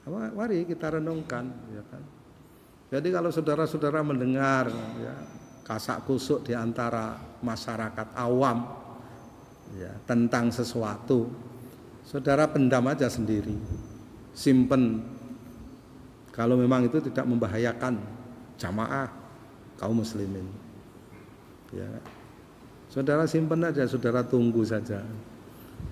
Mari kita renungkan, ya kan. Jadi kalau saudara-saudara mendengar ya, kasak kusuk di antara masyarakat awam ya, tentang sesuatu, saudara pendam aja sendiri, simpen. Kalau memang itu tidak membahayakan jamaah kaum muslimin, ya, saudara simpen aja, saudara tunggu saja.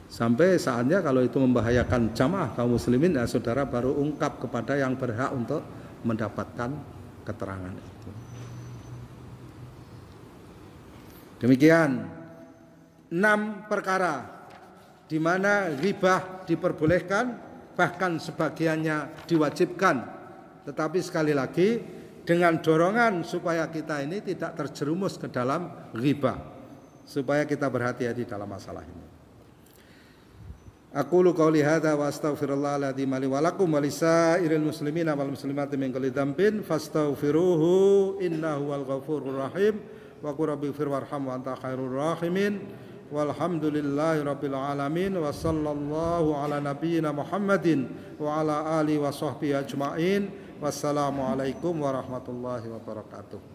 Sampai saatnya kalau itu membahayakan jamaah kaum muslimin, ya saudara baru ungkap kepada yang berhak untuk mendapatkan keterangan itu. Demikian 6 perkara di mana ghibah diperbolehkan, bahkan sebagiannya diwajibkan. Tetapi sekali lagi dengan dorongan supaya kita ini tidak terjerumus ke dalam ghibah, supaya kita berhati-hati dalam masalah ini. Aqulu qouli hadza wa astaghfirullahal-adzim li wa lakum wa lisairil muslimina wal muslimati min kulli dzambin fastaghfiruhu innahu wal ghafurur rahim wa qul rabbighfir warham wa anta khairur rahimin walhamdulillahi rabbil alamin wa sallallahu ala nabiyyina Muhammadin wa ala alihi wa sahbihi ajmain wassalamu alaikum warahmatullahi wabarakatuh.